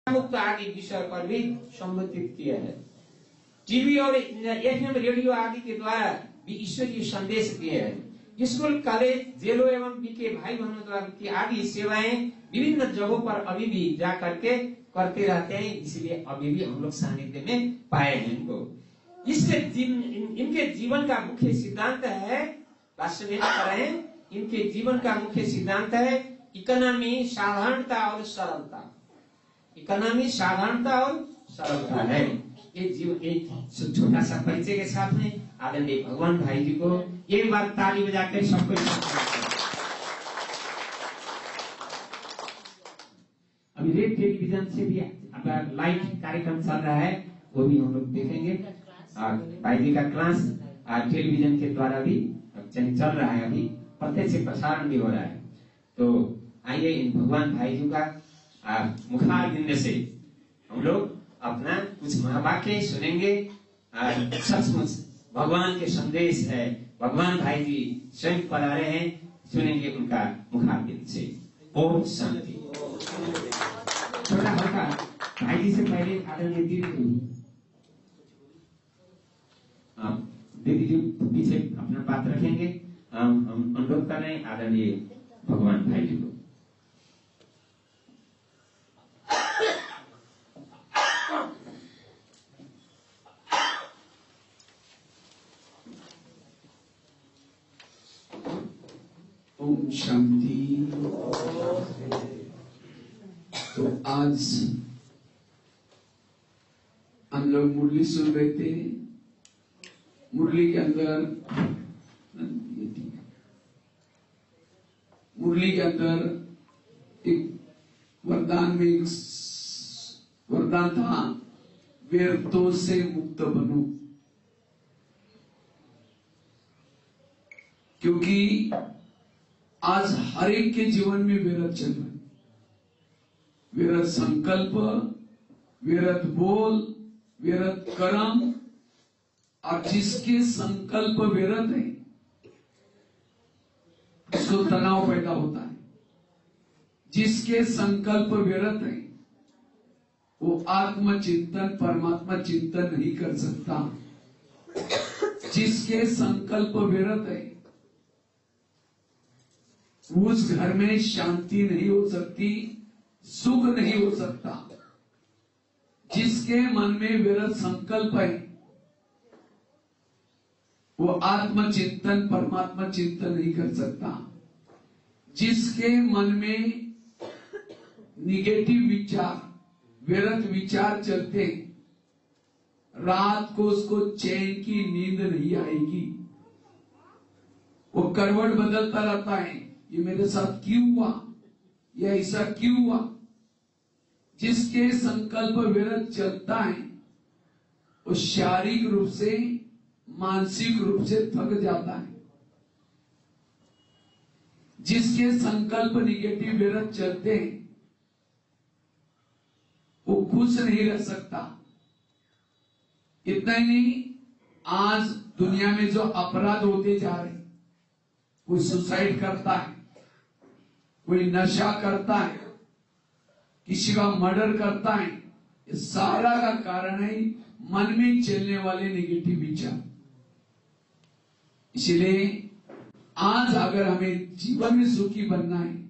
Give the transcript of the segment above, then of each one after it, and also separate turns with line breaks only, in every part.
मुक्त आदि विषय पर भी संबोधित किया है। टीवी और एफएम रेडियो आदि के द्वारा भी ईश्वरीय संदेश दिए हैं। स्कूल, कॉलेज, जेलों एवं बीके भाई बहनों द्वारा की आदि सेवाएं विभिन्न जगहों पर अभी भी जा करके करते रहते हैं, इसलिए अभी भी हम लोग सानिध्य में पाए हैं इनको। इनके जीवन का मुख्य सिद्धांत है, भाष्य में करें, इनके जीवन का मुख्य सिद्धांत है इकोनॉमी, साधारणता और सरलता। इकोनॉमी, साधारणता और सरलता है। ये जीवन एक छोटा सा परिचय के साथ में आदरणीय भगवान भाई जी को एक बार ताली बजाकर सबको अभी रेड टेलीविजन से भी लाइव कार्यक्रम चल रहा है, वो भी हम लोग देखेंगे। और भाई जी का क्लास टेलीविजन के द्वारा भी चल रहा है, अभी प्रत्यक्ष प्रसारण भी हो रहा है। तो आइए इन भगवान भाई जी का मुखारविंद से हम लोग अपना कुछ महावाक्य सुनेंगे। सचमुच भगवान के संदेश है, भगवान भाई जी स्वयं पढ़ा रहे हैं, सुनेंगे उनका मुखारविंद से। ओम शांति। थोड़ा हल्का भाई जी से पहले आदरणीय दीदी जी पीछे अपना बात रखेंगे। हम अनुरोध कर रहे हैं आदरणीय भगवान भाई जी को।
ओम शांति। तो आज हम लोग मुरली सुन रहे थे। मुरली के अंदर एक वरदान में एक वरदान था, व्यर्थों से मुक्त बनो। क्योंकि आज हर एक के जीवन में व्यर्थ चल रहा है। व्यर्थ संकल्प, व्यर्थ बोल, व्यर्थ कर्म, और जिसके संकल्प व्यर्थ है उसको तनाव पैदा होता है। जिसके संकल्प व्यर्थ है वो आत्मचिंतन, परमात्मा चिंतन नहीं कर सकता। जिसके संकल्प व्यर्थ है उस घर में शांति नहीं हो सकती, सुख नहीं हो सकता। जिसके मन में व्यर्थ संकल्प है वो आत्मचिंतन, परमात्मा चिंतन नहीं कर सकता। जिसके मन में निगेटिव विचार, व्यर्थ विचार चलते, रात को उसको चैन की नींद नहीं आएगी। वो करवट बदलता रहता है, ये मेरे साथ क्यों हुआ, या ऐसा क्यों हुआ। जिसके संकल्प व्यर्थ चलता है वो शारीरिक रूप से, मानसिक रूप से थक जाता है। जिसके संकल्प निगेटिव व्यर्थ चलते हैं वो खुश नहीं रह सकता। इतना ही नहीं, आज दुनिया में जो अपराध होते जा रहे, कोई सुसाइड करता है, कोई नशा करता है, किसी का मर्डर करता है, ये सारा का कारण है मन में चलने वाले निगेटिव विचार। इसलिए आज अगर हमें जीवन में सुखी बनना है,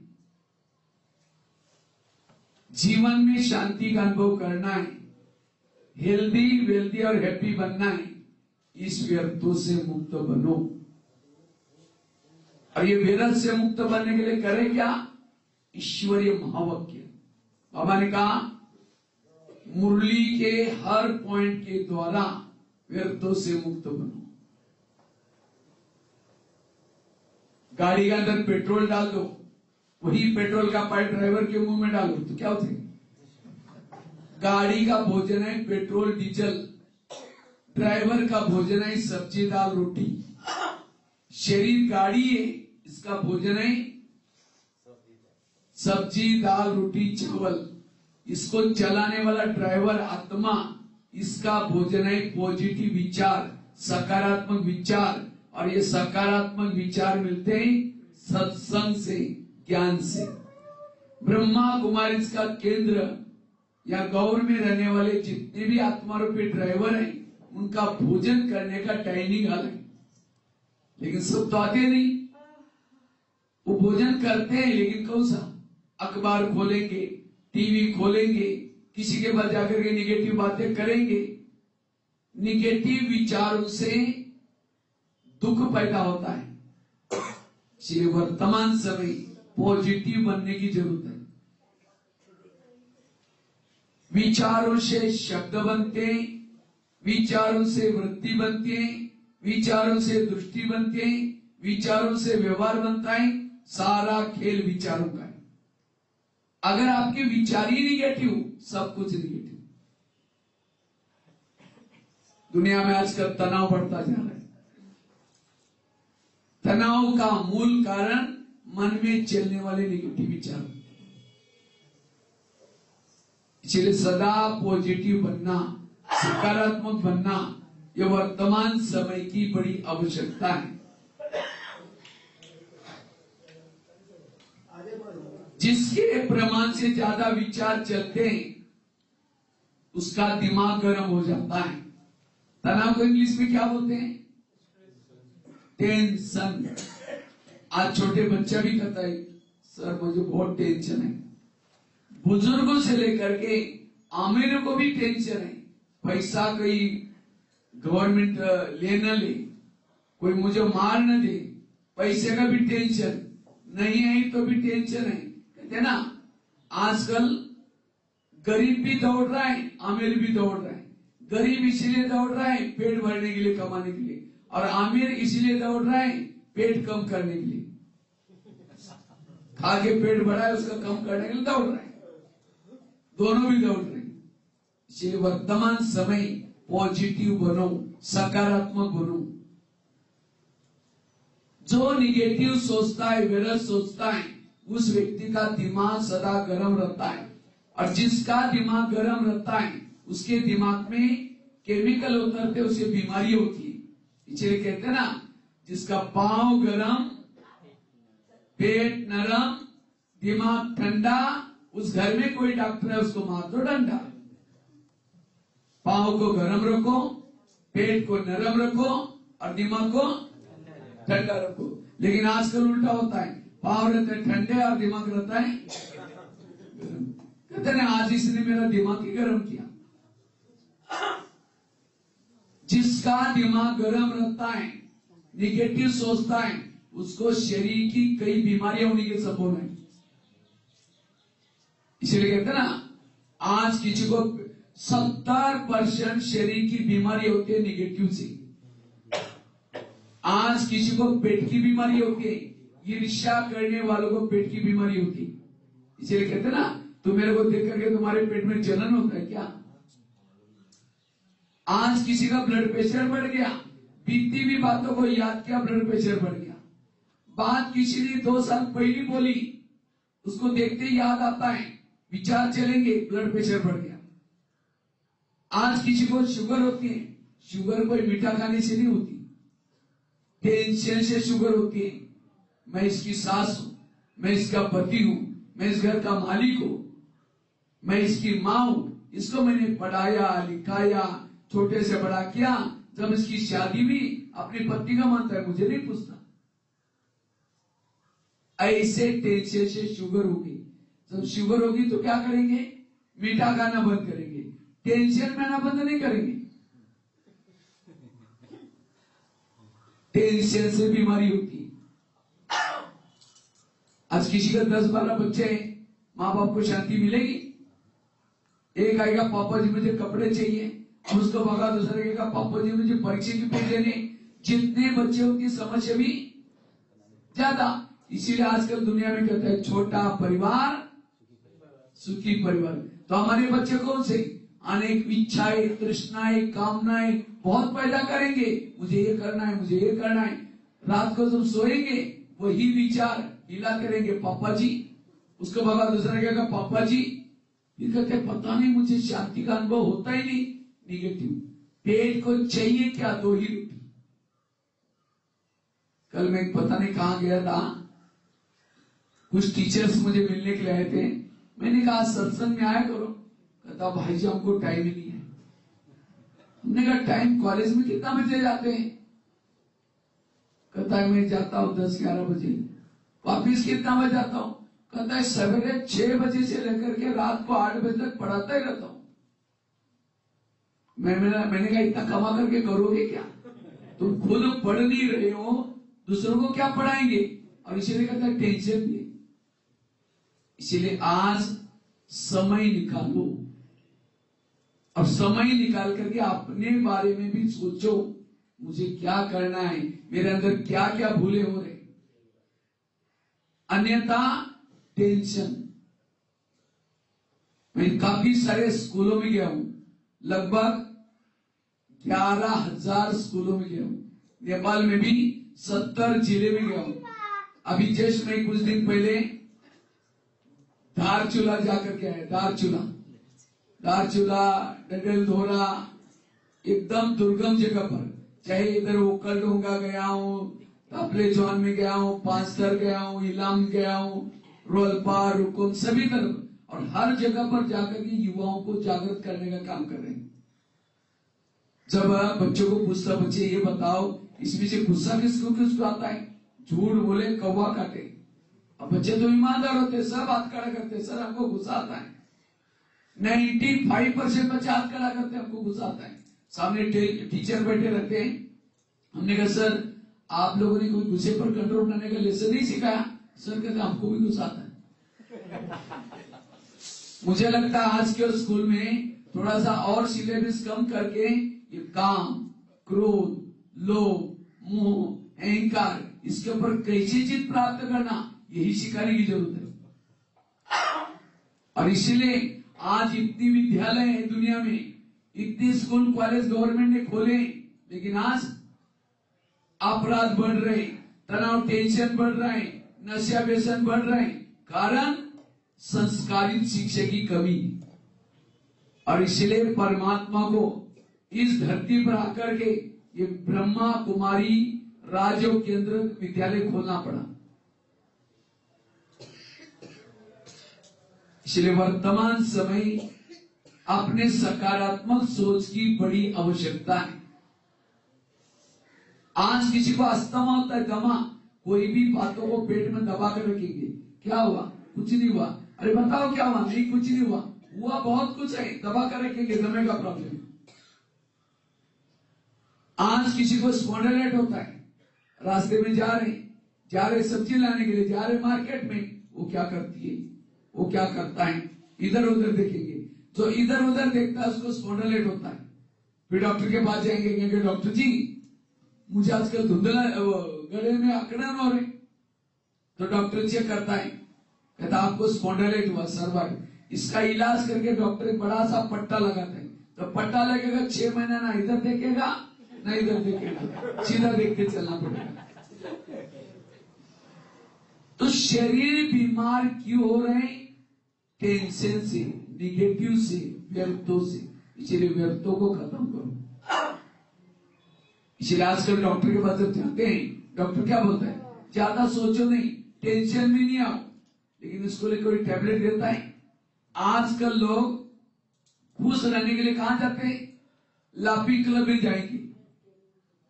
जीवन में शांति का अनुभव करना है, हेल्दी, वेल्दी और हैप्पी बनना है, इस व्यर्थों से मुक्त बनो। और ये व्यर्थ से मुक्त बनने के लिए करें क्या? ईश्वरीय महावाक्य। बाबा ने कहा मुरली के हर पॉइंट के द्वारा व्यर्थों से मुक्त बनो। गाड़ी के अंदर पेट्रोल डाल दो, वही पेट्रोल का पाइप ड्राइवर के मुंह में डालो तो क्या होता है? गाड़ी का भोजन है पेट्रोल डीजल, ड्राइवर का भोजन है सब्जी दाल रोटी। शरीर गाड़ी है, इसका भोजन है सब्जी दाल रोटी चावल। इसको चलाने वाला ड्राइवर आत्मा, इसका भोजन है पॉजिटिव विचार, सकारात्मक विचार। और ये सकारात्मक विचार मिलते हैं सत्संग से, ज्ञान से। ब्रह्मा कुमारी इसका केंद्र या गौर में रहने वाले जितने भी आत्मा रूपी ड्राइवर हैं, उनका भोजन करने का टाइमिंग अलग है। लेकिन सब तो आते नहीं, वो भोजन करते हैं, लेकिन कौन सा? अखबार खोलेंगे, टीवी खोलेंगे, किसी के पास जाकर के निगेटिव बातें करेंगे। निगेटिव विचारों से दुख पैदा होता है। इसलिए वर्तमान समय पॉजिटिव बनने की जरूरत है। विचारों से शब्द बनते, विचारों से वृत्ति बनती है, विचारों से दृष्टि बनती है, विचारों से व्यवहार बनता है। सारा खेल विचारों का है। अगर आपके विचार ही निगेटिव, सब कुछ निगेटिव। दुनिया में आजकल तनाव बढ़ता जा रहा है। तनाव का मूल कारण मन में चलने वाले निगेटिव विचार। इसलिए सदा पॉजिटिव बनना, सकारात्मक बनना, यह वर्तमान समय की बड़ी आवश्यकता है। जिसके प्रमाण से ज्यादा विचार चलते हैं, उसका दिमाग गर्म हो जाता है। तनाव को इंग्लिश में क्या बोलते हैं? टेंशन। आज छोटे बच्चा भी कहता है, सर मुझे बहुत टेंशन है। बुजुर्गों से लेकर के अमीरों को भी टेंशन है। पैसा कोई गवर्नमेंट ले न ले, कोई मुझे मार न दे, पैसे का भी टेंशन नहीं है तो भी टेंशन है। कहते ना, आजकल गरीब भी दौड़ रहा है, अमीर भी दौड़ रहा है। गरीब इसलिए दौड़ रहा है पेट भरने के लिए, कमाने के लिए, और अमीर इसलिए दौड़ रहा है पेट कम करने के लिए। खा के पेट भरा है, उसका कम करने के लिए दौड़ रहा है। दोनों भी दौड़ रहे हैं। इसलिए वर्तमान समय पॉजिटिव बनो, सकारात्मक बनो। जो निगेटिव सोचता है, विरस सोचता है, उस व्यक्ति का दिमाग सदा गर्म रहता है, और जिसका दिमाग गर्म रहता है उसके दिमाग में केमिकल उतरते, उसे बीमारी होती है। इसलिए कहते हैं ना, जिसका पांव गरम, पेट नरम, दिमाग ठंडा, उस घर में कोई डॉक्टर है उसको मार दो डंडा। पांव को गरम रखो, पेट को नरम रखो, और दिमाग को ठंडा रखो। लेकिन आजकल उल्टा होता है, पांव रहते ठंडे और दिमाग रहता है गरम। कहते हैं आज इसने मेरा दिमाग ही गरम किया। जिसका दिमाग गरम रहता है, निगेटिव सोचता है, उसको शरीर की कई बीमारियां होने की संभावना है। इसलिए कहते हैं ना, आज किसी को 70% शरीर की बीमारी होती है निगेटिव से। आज किसी को पेट की बीमारी होती है, ईर्ष्या करने वालों को पेट की बीमारी होती है। इसलिए कहते हैं ना, तुम मेरे को देख करके तुम्हारे पेट में जलन होता है क्या? आज किसी का ब्लड प्रेशर बढ़ गया, बीती हुई बातों को याद किया, ब्लड प्रेशर बढ़ गया। बात किसी ने 2 साल पहले बोली, उसको देखते ही याद आता है, विचार चलेंगे, ब्लड प्रेशर बढ़ गया। आज किसी को शुगर होती है, शुगर कोई मीठा खाने से नहीं होती, टेंशन से शुगर होती है। मैं इसकी सास हूं, मैं इसका पति हूं, मैं इस घर का मालिक हूं, मैं इसकी मां हूं, इसको मैंने पढ़ाया लिखाया, छोटे से बड़ा किया। जब इसकी शादी भी अपनी पत्नी का मानता है, मुझे नहीं पूछता। ऐसे टेंशन से शुगर होगी। जब शुगर होगी तो क्या करेंगे? मीठा खाना बंद करेंगे, टेंशन में ना बंद नहीं करेंगे। टेंशन से बीमारी होती है। आज किसी का 10-12 बच्चे हैं, माँ बाप को शांति मिलेगी? एक आएगा, पापा जी मुझे कपड़े चाहिए, अब उसको भगा, दूसरे कहेगा पापा जी मुझे परीक्षा की फीस देने। जितने बच्चे उनकी समस्या भी ज्यादा। इसीलिए आजकल दुनिया में कहते हैं छोटा परिवार सुखी परिवार। तो हमारे बच्चे कौन से? अनेक इच्छाएं, तृष्णाएं, कामनाएं बहुत पैदा करेंगे। मुझे ये करना है, मुझे ये करना है। रात को जब सोएंगे वही विचार हिला करेंगे, पापा जी। उसको भगा, दूसरा कहेगा पापा जी। ये कहते पता नहीं मुझे शांति का अनुभव होता ही नहीं। निगेटिव। पेट को चाहिए क्या? 2 ही रोटी। कल मैं पता नहीं कहां गया था, कुछ टीचर्स मुझे मिलने के लिए आए थे। मैंने कहा सत्संग में आया करो। कहता भाई जी हमको टाइम ही नहीं है। हमने कहा टाइम कॉलेज में कितना बजे जाते हैं? कहता है मैं जाता हूं 10-11 बजे। वापिस कितना बजे जाता हूं? कहता है सवेरे 6 बजे से लेकर के रात को 8 बजे तक पढ़ाता ही रहता हूं। मैंने कहा इतना कमा करके करोगे क्या? तुम खुद पढ़ नहीं रहे हो, दूसरों को क्या पढ़ाएंगे? और इसीलिए कहता है टेंशन नहीं। इसीलिए आज समय निकालो, अब समय निकाल करके अपने बारे में भी सोचो, मुझे क्या करना है, मेरे अंदर क्या क्या भूले हो रहे। अन्यथा टेंशन। मैं काफी सारे स्कूलों में गया हूं, लगभग 11,000 स्कूलों में गया हूं। नेपाल में भी 70 जिले में गया हूं। अभी जस्ट मैं कुछ दिन पहले धारचूला जाकर के आया। धारचूला, डडेलधोरा, एकदम दुर्गम जगह पर, चाहे इधर ओकलडोंगा गया हूं, तापलेजुआन में गया हूं, पांचतर गया हूं, इलाम गया हूं, रोलपा, रुकुम, सभी तरफ, और हर जगह पर जाकर के युवाओं को जागृत करने का काम कर रहे हैं। जब बच्चों को पूछता, बच्चे ये बताओ इसमें से गुस्सा किसको आता है? झूठ बोले कौवा काटे। अब बच्चे तो ईमानदार होते, सब हाथ खड़ा करते, सर हमको गुस्सा आता है। 95% बच्चे हाथ खड़ा करते, हमको गुस्सा आता है। सामने टीचर बैठे रहते हैं। हमने कहा सर आप लोगों ने कोई गुस्से पर कंट्रोल करने का लेसन नहीं सिखाया? सर कहते हमको भी गुस्सा आता है। मुझे लगता है आज के स्कूल में थोड़ा सा और सिलेबस कम करके ये काम, क्रोध, लोभ, मोह, अहंकार, इसके ऊपर कैसे जीत प्राप्त करना, यही सिखाने की जरूरत है। और इसीलिए आज इतनी विद्यालय है दुनिया में, इतने स्कूल कॉलेज गवर्नमेंट ने खोले, लेकिन आज अपराध बढ़ रहे, तनाव टेंशन बढ़ रहा है, नशा व्यसन बढ़ रहे, कारण संस्कारित शिक्षा की कमी। और इसलिए परमात्मा को इस धरती पर आकर के ये ब्रह्मा कुमारी राजयोग केंद्र विद्यालय खोलना पड़ा। इसलिए वर्तमान समय अपने सकारात्मक सोच की बड़ी आवश्यकता है। आज किसी को अस्थमा होता है, दमा, कोई भी बातों को पेट में दबा कर रखेंगे, क्या हुआ? कुछ नहीं हुआ। अरे बताओ क्या हुआ? नहीं कुछ नहीं हुआ। हुआ बहुत कुछ है, दबा कर रखेंगे, दमे का प्रॉब्लम। आज किसी को स्पॉन्डिलाइटिस होता है, रास्ते में जा रहे सब्जी लाने के लिए जा रहे मार्केट में, वो क्या करती है, वो क्या करता है, इधर उधर देखेंगे, जो इधर उधर देखता है उसको स्पॉन्डिलाइटिस होता है। फिर डॉक्टर के पास जाएंगे, कहेंगे डॉक्टर जी मुझे आजकल धुंधला गले में अकड़न हो रहे। तो डॉक्टर चेक करता है, कहता आपको स्पॉन्डिलाइटिस हुआ, सर्वाइकल। इसका इलाज करके डॉक्टर एक बड़ा सा पट्टा लगाता है। तो पट्टा लगेगा 6 महीना, ना इधर देखेगा ना इधर देखेगा, सीधा देख के चलना पड़ेगा। तो शरीर बीमार क्यों हो रहे हैं? टेंशन से, निगेटिव से, व्यर्थों से। इसलिए व्यर्थों को खत्म करो। इसलिए आजकल डॉक्टर के पास जब जाते हैं, डॉक्टर क्या बोलता है? ज्यादा सोचो नहीं, टेंशन में नहीं आओ, लेकिन उसको लिए कोई टैबलेट देता है। आजकल लोग खुश रहने के लिए कहां जाते हैं? लाफिंग क्लब में जाएंगे।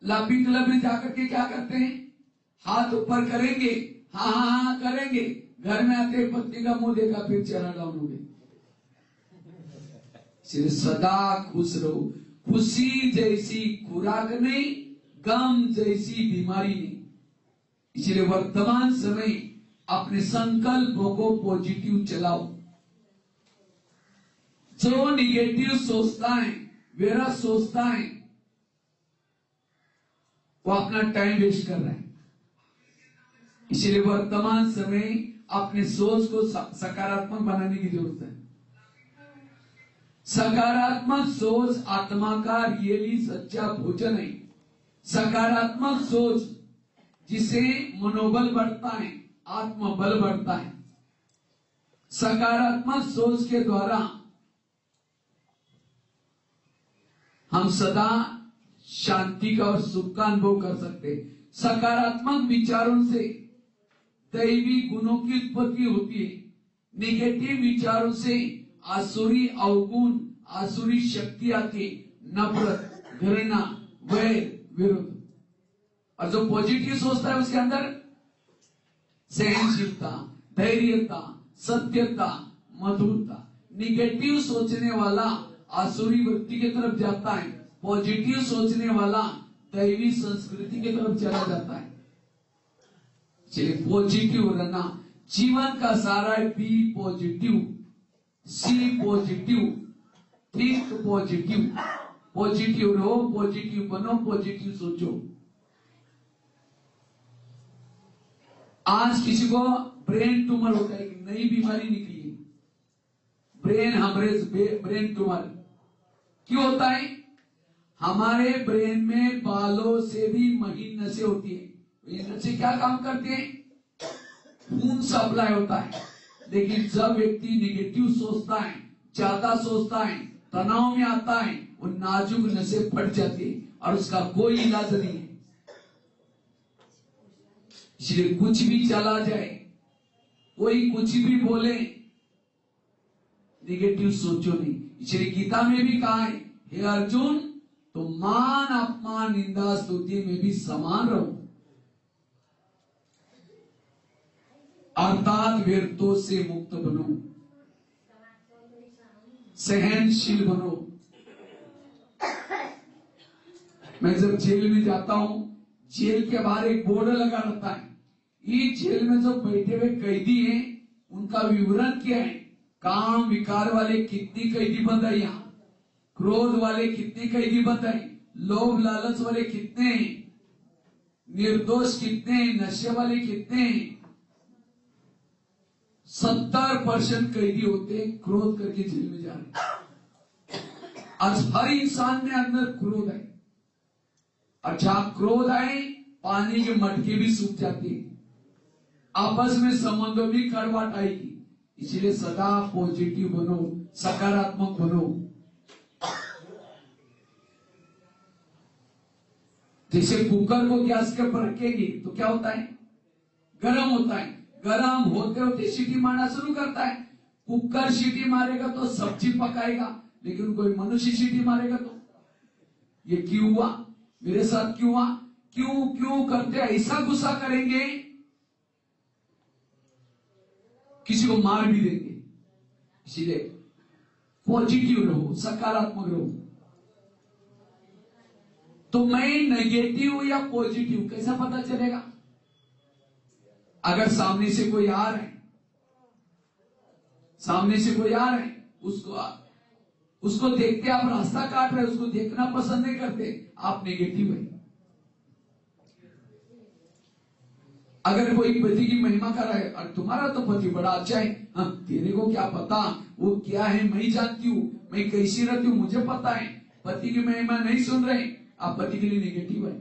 लाफिंग क्लब में जाकर के क्या करते हैं? हाथ ऊपर करेंगे, हाँ करेंगे, घर में आते पत्नी का मुंह देखा, फिर चेहरा डाउन हो गया। इसलिए सदा खुश रहो। खुशी जैसी खुराक नहीं, गम जैसी बीमारी नहीं। इसलिए वर्तमान समय अपने संकल्पों को पॉजिटिव चलाओ। जो निगेटिव सोचता है, वेरा सोचता है, वो अपना टाइम वेस्ट कर रहा है। इसलिए वर्तमान समय अपने सोच को सकारात्मक बनाने की जरूरत है। सकारात्मक सोच आत्मा का रियली सच्चा भोजन है। सकारात्मक सोच जिसे मनोबल बढ़ता है, आत्मबल बढ़ता है। सकारात्मक सोच के द्वारा हम सदा शांति का और सुख का अनुभव कर सकते हैं। सकारात्मक विचारों से दैवी गुणों की उत्पत्ति होती है। निगेटिव विचारों से आसुरी अवगुण, आसुरी शक्तियां थी, नफरत, घृणा, वैर, विरोध। और जो पॉजिटिव सोचता है उसके अंदर सहनशीलता, धैर्यता, सत्यता, मधुरता। निगेटिव सोचने वाला आसुरी वृत्ति की तरफ जाता है, पॉजिटिव सोचने वाला दैवी संस्कृति की तरफ चला जाता है। चलिए पॉजिटिव रहना, जीवन का सारा है। बी पॉजिटिव, सी पॉजिटिव, थिंक पॉजिटिव। पॉजिटिव रहो, पॉजिटिव बनो, पॉजिटिव सोचो। आज किसी को ब्रेन ट्यूमर होता है, नई बीमारी निकली है, ब्रेन हेमरेज, ब्रेन ट्यूमर। क्यों होता है? हमारे ब्रेन में बालों से भी महीन नसें होती है। ये नसें क्या काम करती हैं? खून सप्लाई होता है। लेकिन जब व्यक्ति निगेटिव सोचता है, ज्यादा सोचता है, तनाव में आता है, वो नाजुक नसें फट जाती है और उसका कोई इलाज नहीं है। इसलिए कुछ भी चला जाए, कोई कुछ भी बोले, निगेटिव सोचो नहीं। इसलिए गीता में भी कहा है, हे अर्जुन, तो मान अपमान निंदा स्तुति में भी समान रहो, अर्थात व्यर्थों से मुक्त बनो, सहनशील बनो। मैं जब जेल में जाता हूं, जेल के बाहर एक बोर्ड लगा रहता है, ये जेल में जो बैठे हुए कैदी हैं उनका विवरण क्या है, काम विकार वाले कितनी कैदी बंद है, यहाँ क्रोध वाले कितने कैदी बंद है, लोभ लालच वाले कितने हैं, निर्दोष कितने हैं, नशे वाले कितने हैं। 70% कैदी होते हैं क्रोध करके जेल में जा रहे। आज हर इंसान में अंदर क्रोध है, और जहां क्रोध आए पानी के मटके भी सूख जाते हैं, आपस में संबंधों भी कड़वाहट आएगी। इसलिए सदा पॉजिटिव बनो, सकारात्मक बनो। जैसे कुकर को गैस के ऊपर रखेंगे तो क्या होता है? गर्म होता है। गर्म होते होते सीटी मारना शुरू करता है। कुकर सीटी मारेगा तो सब्जी पकाएगा, लेकिन कोई मनुष्य सीटी मारेगा तो ये क्यों हुआ? मेरे साथ क्यों हुआ? क्यों क्यों करते ऐसा गुस्सा करेंगे, किसी को मार भी देंगे। इसीलिए पॉजिटिव रहो, सकारात्मक रहो। तो मैं नेगेटिव या पॉजिटिव कैसा पता चलेगा? अगर सामने से कोई आ रहा है, सामने से कोई आ रहा है, उसको देखते आप रास्ता काट रहे, उसको देखना पसंद नहीं करते, आप नेगेटिव है। अगर कोई पति की महिमा कर रहा है, और तुम्हारा तो पति बड़ा अच्छा है, हाँ तेरे को क्या पता वो क्या है, मैं जानती हूँ, मैं कैसी रहती हूँ मुझे पता है। पति की महिमा नहीं सुन रहे, आप पति के लिए नेगेटिव है।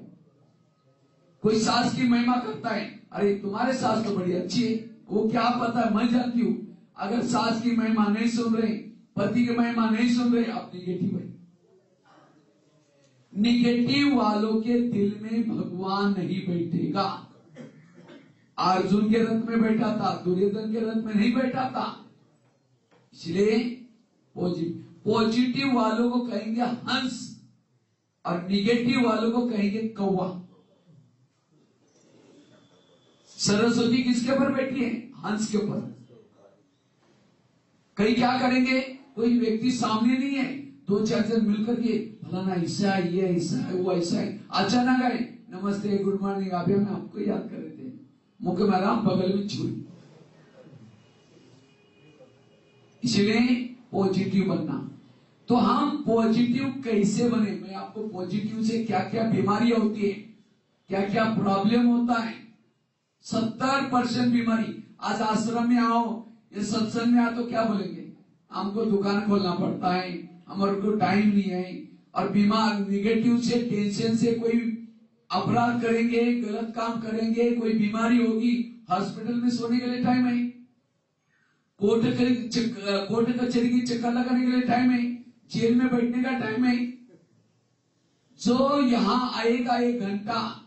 कोई सास की महिमा करता है, अरे तुम्हारे सास तो बड़ी अच्छी है, वो क्या पता है, मैं जानती हूँ। अगर सास की महिमा नहीं सुन रहे, पति की महिमा नहीं सुन रहे, आप नेगेटिव है। निगेटिव वालों के दिल में भगवान नहीं बैठेगा। अर्जुन के रथ में बैठा था, दुर्योधन के रथ में नहीं बैठा था। इसलिए पॉजिटिव वालों को कहेंगे हंस, और निगेटिव वालों को कहेंगे कौवा। सरस्वती किसके ऊपर बैठी है? हंस के ऊपर। कई क्या करेंगे, कोई व्यक्ति सामने नहीं है, 2-4 जन मिलकर के फलाना ऐसा है, ये ऐसा है, वो ऐसा है, अचानक आए, नमस्ते गुड मॉर्निंग, अभी हम आपको याद कर रहे थे, मुख्य में आराम, बगल में छुरी। इसलिए पॉजिटिव बनना। तो हम पॉजिटिव कैसे बने? मैं आपको पॉजिटिव से क्या क्या बीमारियां होती है, क्या क्या प्रॉब्लम होता है। 70% बीमारी। आज आश्रम में आओ, ये सत्संग में आओ तो क्या बोलेंगे, हमको दुकान खोलना पड़ता है, हमारे को टाइम नहीं है। और बीमार निगेटिव से, टेंशन से कोई अपराध करेंगे, गलत काम करेंगे, कोई बीमारी होगी, हॉस्पिटल में सोने के लिए टाइम है, कोर्ट कचहरी की चक्कर लगाने के लिए टाइम है, जेल में बैठने का टाइम है। जो यहां आएगा 1 घंटा,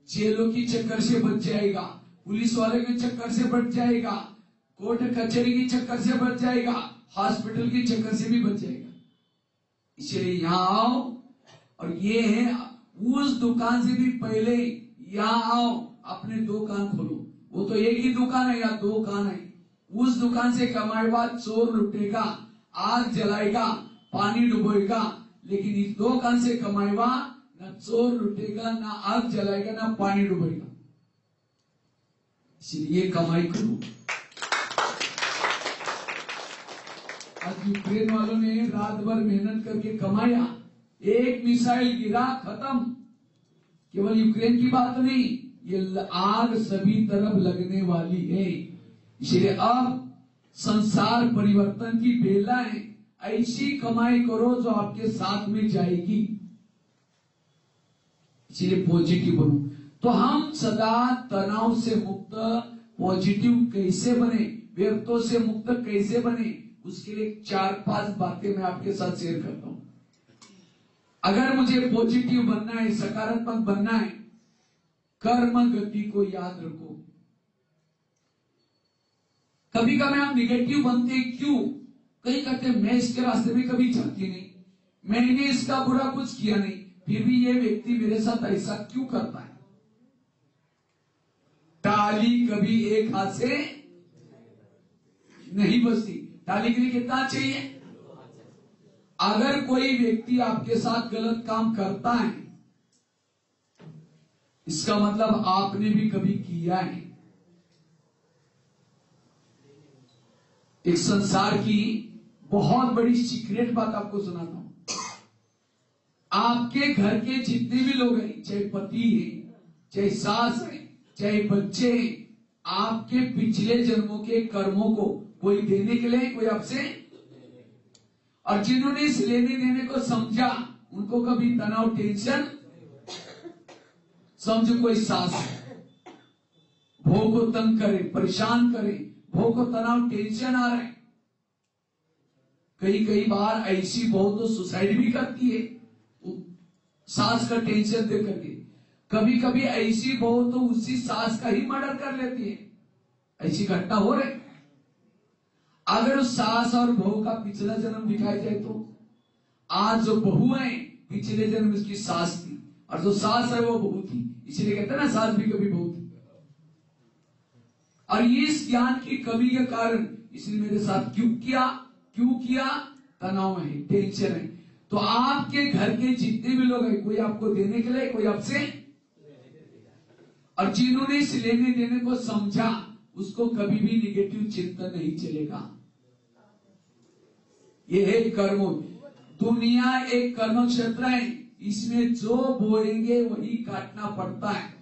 जेलों की चक्कर से बच जाएगा, पुलिस वाले के चक्कर से बच जाएगा, कोर्ट कचहरी की चक्कर से बच जाएगा, हॉस्पिटल के चक्कर से भी बच जाएगा। इसलिए यहां आओ, और ये है उस दुकान से भी पहले यहां आओ, अपने 2 कान खोलो। वो तो एक ही दुकान है या 2 कान है। उस दुकान से कमाए बाद चोर लुटेगा, आग जलाएगा, पानी डुबोएगा, लेकिन इस 2 कान से कमाएगा, ना चोर लुटेगा, ना आग जलाएगा, ना पानी डुबोएगा। इसलिए कमाई करो। आज यूक्रेन वालों ने रात भर मेहनत करके कमाया, एक मिसाइल गिरा, खत्म। केवल यूक्रेन की बात नहीं, ये आग सभी तरफ लगने वाली है। इसलिए अब संसार परिवर्तन की बेला है। ऐसी कमाई करो जो आपके साथ में जाएगी। इसलिए पॉजिटिव बनो। तो हम सदा तनाव से मुक्त पॉजिटिव कैसे बने, व्यर्थों से मुक्त कैसे बने, उसके लिए 4-5 बातें मैं आपके साथ शेयर करता हूं। अगर मुझे पॉजिटिव बनना है, सकारात्मक बनना है, कर्म गति को याद रखो। कभी कभी हम निगेटिव बनते हैं, क्यों? कई कहते हैं मैं इसके रास्ते में कभी चलती नहीं, मैंने इसका बुरा कुछ किया नहीं, फिर भी ये व्यक्ति मेरे साथ ऐसा क्यों करता है? ताली कभी एक हाथ से नहीं बजती। ताली के लिए कितना चाहिए? अगर कोई व्यक्ति आपके साथ गलत काम करता है, इसका मतलब आपने भी कभी किया है। एक संसार की बहुत बड़ी सीक्रेट बात आपको सुनाता हूं। आपके घर के जितने भी लोग हैं, चाहे पति है, चाहे सास है, चाहे बच्चे हैं, आपके पिछले जन्मों के कर्मों को कोई देने के लिए, कोई आपसे, और जिन्होंने इस लेने देने को समझा, उनको कभी तनाव, टेंशन, समझो कोई सास भोग को तंग करे, परेशान करे, भोग को तनाव, टेंशन आ रहा है। कई बार ऐसी बहू तो सुसाइड भी करती है सास का टेंशन दे करके। कभी कभी ऐसी बहू तो उसी सास का ही मर्डर कर लेती है। ऐसी घटना हो रही। अगर उस सास और बहू का पिछला जन्म दिखाया जाए तो आज जो बहू है, पिछले जन्म उसकी सास थी, और जो सास है वो बहू थी। इसलिए कहते हैं ना, सास भी कभी बहू थी। और ये इस ज्ञान की कमी के कारण इसने मेरे साथ क्यों किया? तनाव है, टेंशन है। तो आपके घर के जितने भी लोग हैं, कोई आपको देने के लिए, कोई आपसे, और जिन्होंने इस लेने देने को समझा, उसको कभी भी निगेटिव चिंतन नहीं चलेगा। यह है कर्म। दुनिया एक कर्म क्षेत्र है, इसमें जो बोएंगे वही काटना पड़ता है।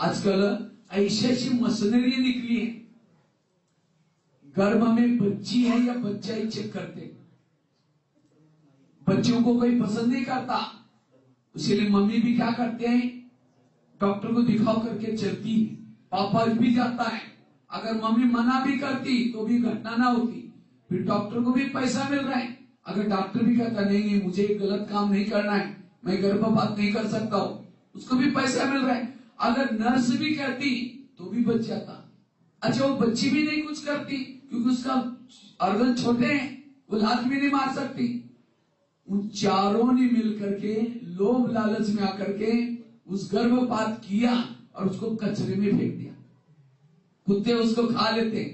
आजकल ऐसी मशीनरी निकली है, गर्भ में बच्ची है या बच्चा ही चेक करते। बच्चों को कोई पसंद नहीं करता, इसलिए मम्मी भी क्या करते हैं, डॉक्टर को दिखाओ करके चलती है। पापा भी जाता है, अगर मम्मी मना भी करती तो भी घटना ना होती, फिर डॉक्टर को भी पैसा मिल रहा है। अगर डॉक्टर भी कहता नहीं मुझे गलत काम नहीं करना है, मैं गर्भपात नहीं कर सकता हूं, उसको भी पैसा मिल रहा है। अगर नर्स भी कहती तो भी बच जाता। अच्छा, वो बच्ची भी नहीं कुछ करती क्योंकि उसका ऑर्गन छोटे हैं, वो लात भी नहीं मार सकती। उन चारों ने मिलकर के लोभ लालच में आकर के उस गर्भपात किया और उसको कचरे में फेंक दिया। कुत्ते उसको खा लेते,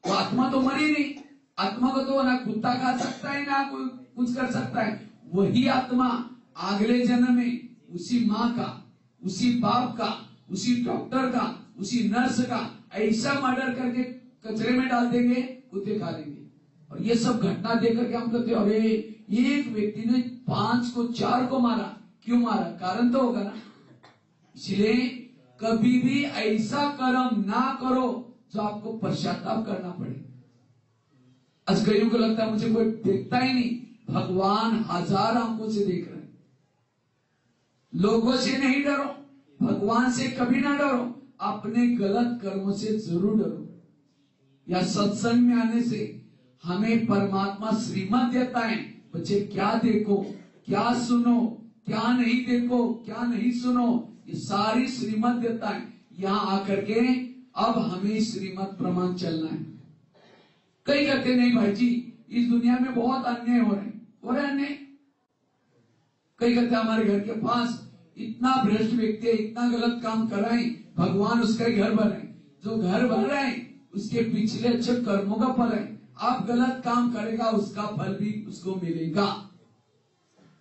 वो आत्मा तो मरी नहीं। आत्मा को तो ना कुत्ता खा सकता है ना कोई कुछ कर सकता है। वही आत्मा अगले जन्म में उसी माँ का, उसी बाप का, उसी डॉक्टर का, उसी नर्स का ऐसा मर्डर करके कचरे में डाल देंगे, कुत्ते खा लेंगे। और ये सब घटना देकर के हम कहते हैं अरे एक व्यक्ति ने 5 को 4 को मारा, क्यों मारा? कारण तो होगा ना। इसलिए कभी भी ऐसा कर्म ना करो जो आपको पश्चाताप करना पड़े। आज कईयों को लगता है मुझे कोई देखता ही नहीं, भगवान 1000 आंखों से देख रहे हैं। लोगों से नहीं डरो, भगवान से कभी ना डरो, अपने गलत कर्मों से जरूर डरो। या सत्संग में आने से हमें परमात्मा श्रीमत देता है, बच्चे क्या देखो, क्या सुनो, क्या नहीं देखो, क्या नहीं सुनो, ये सारी श्रीमत देता है। यहां आकर के अब हमें श्रीमत प्रमाण चलना है। कई कहते नहीं भाई जी, इस दुनिया में बहुत अन्याय हो रहे अन्याय। कई कहते हमारे घर के पास इतना भ्रष्ट व्यक्ति है, इतना गलत काम कर रहे हैं, भगवान उसका ही घर भर रहे हैं। जो घर भर रहे हैं उसके पिछले अच्छे कर्मों का फल है। आप गलत काम करेगा उसका फल भी उसको मिलेगा।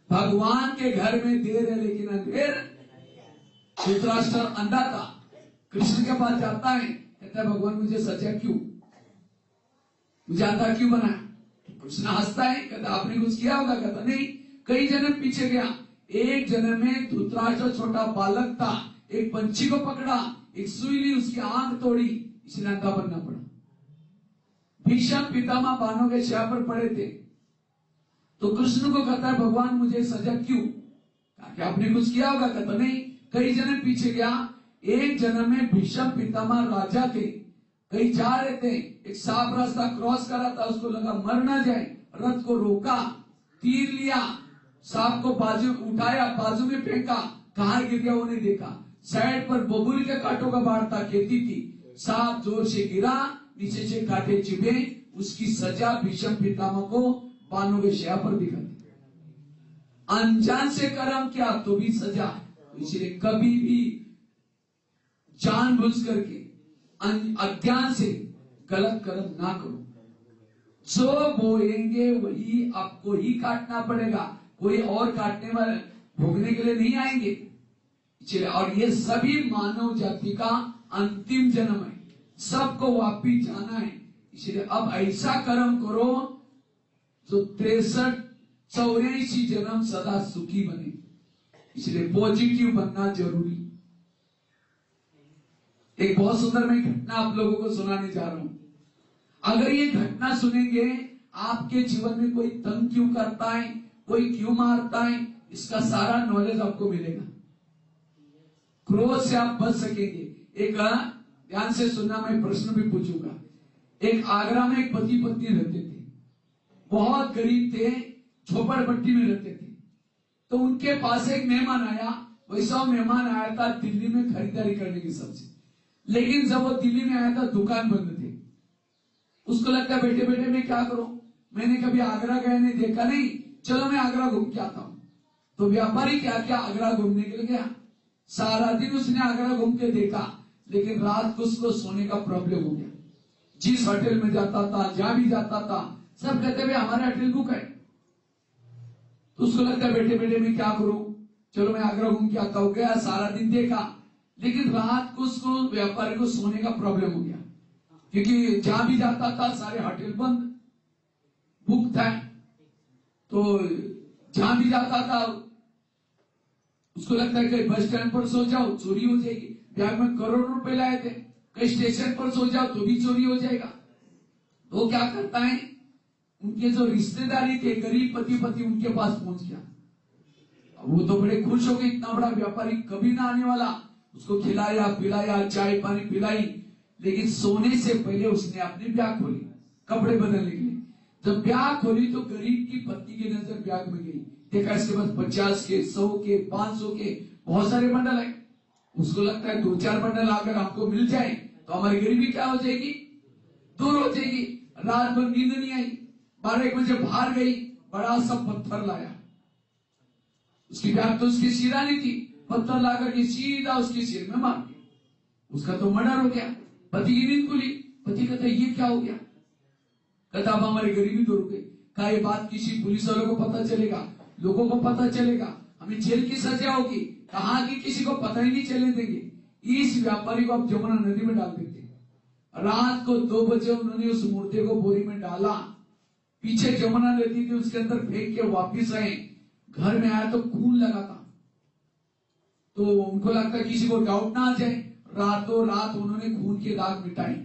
भगवान के घर में देर है लेकिन अंधेर। धृतराष्ट्र अंधा था, कृष्ण के पास जाता है, कहता है भगवान मुझे सजा क्यों, मुझे अंधा क्यों बनाया? कृष्ण हंसता है, कहता आपने कुछ किया होगा? कहता नहीं। कई जन्म पीछे गया, एक जन्म में धृतराष्ट्र छोटा बालक था, एक पंछी को पकड़ा, एक सुई ली, उसकी आंख तोड़ी, इसलिए अंधा बनना पड़ा। भीष्म पितामह बाणों के छाया पर पड़े थे, तो कृष्ण को कहता है भगवान मुझे सजा क्यों? क्या आपने कुछ किया होगा? कहता नहीं। कई जन्म पीछे गया, एक जन्म में भीष्म पितामह राजा थे, कहीं जा रहे थे, एक सांप रास्ता क्रॉस कर रहा था, उसको लगा मर ना जाए, रथ को रोका, तीर लिया, सांप को बाजू उठाया, बाजू में फेंका, कहां गिर गया वो नहीं देखा। साइड पर बबूल के कांटों का बाढ़ था, खेती थी, सांप जोर से गिरा, नीचे से कांटे चुभे, उसकी सजा भीष्म पितामह को बाणों के छाया पर दिखा दी। अनजान से कर्म किया तो भी सजा, इसलिए कभी भी जानबूझ करके अज्ञान से गलत कर्म ना करो। जो बोएंगे वही आपको ही काटना पड़ेगा, कोई और काटने वाले भोगने के लिए नहीं आएंगे। और ये सभी मानव जाति का अंतिम जन्म है, सबको वापिस जाना है। इसलिए अब ऐसा कर्म करो जो 63-84 जन्म सदा सुखी बने। इसलिए पॉजिटिव बनना जरूरी। एक बहुत सुंदर मैं घटना आप लोगों को सुनाने जा रहा हूं। अगर ये घटना सुनेंगे, आपके जीवन में कोई तंग क्यों करता है, कोई क्यों मारता है, इसका सारा नॉलेज आपको मिलेगा। क्रोध से आप बच सकेंगे। एक ध्यान से सुनना, मैं प्रश्न भी पूछूंगा। एक आगरा में एक पति पत्नी रहते थे, बहुत गरीब थे, झोपड़पट्टी में रहते थे। तो उनके पास एक मेहमान आया, वैसा मेहमान आया था दिल्ली में खरीदारी करने की सबसे, लेकिन जब वो दिल्ली में आया था दुकान बंद थे। उसको लगता है बैठे बैठे मैं क्या करूं, मैंने कभी आगरा गया नहीं, देखा नहीं, चलो मैं आगरा घूम के आता हूं। तो व्यापारी क्या क्या आगरा घूमने के लिए गया। सारा दिन उसने आगरा घूम के देखा, लेकिन रात को उसको सोने का प्रॉब्लम हो गया। जिस होटल में जाता था, जहां भी जाता था, सब कहते भाई हमारे होटल बुक है। तो उसको लगता है बैठे बैठे मैं क्या करूं, चलो मैं आगरा घूम के आता हूं। गया, सारा दिन देखा, लेकिन रात को उसको व्यापारी को सोने का प्रॉब्लम हो गया, क्योंकि जहां भी जाता था सारे होटल बंद, बुक था। तो जहां भी जाता था उसको लगता है कि बस स्टैंड पर सो जाओ चोरी हो जाएगी, बैग में करोड़ रुपए लाए थे, कहीं स्टेशन पर सो जाओ तो भी चोरी हो जाएगा। तो क्या करता है, उनके जो रिश्तेदारी थे गरीब पति पति, उनके पास पहुंच गया। वो तो बड़े खुश हो गए, इतना बड़ा व्यापारी कभी ना आने वाला। उसको खिलाया पिलाया, चाय पानी पिलाई, लेकिन सोने से पहले उसने अपनी बैग खोली कपड़े बदलने के लिए। जब बैग खोली तो गरीब की पत्नी की नजर बैग में गई, देखा इसके पास 50 के 100 के 500 के बहुत सारे बंडल है। उसको लगता है 2-4 बंडल अगर हमको मिल जाए तो हमारी गरीबी क्या हो जाएगी, दूर हो जाएगी। रात भर नींद नहीं आई, 12-1 बजे बाहर गई, बड़ा सा पत्थर लाया। उसकी बैग तो उसकी सिरा नहीं थी, पत्थर ला करके सीधा उसके सिर में मार दिया। उसका तो मर्डर हो गया। पति की नींद खुली, पति कहता ये क्या हो गया, कहता अब हमारी गरीबी दूर हो गई। कहा ये बात किसी पुलिस वालों को पता चलेगा, लोगों को पता चलेगा, हमें जेल की सजा होगी। कहा कि किसी को पता ही नहीं चलने देंगे। इस व्यापारी को अब जमुना नदी में डाल देते। रात को 2 बजे उन्होंने उस मूर्ति को बोरी में डाला, पीछे जमुना नदी थी उसके अंदर फेंक के वापिस आए। घर में आया तो खून लगा था, तो उनको लगता किसी को डाउट ना आ जाए, रातों रात उन्होंने खून के दाग मिटाए।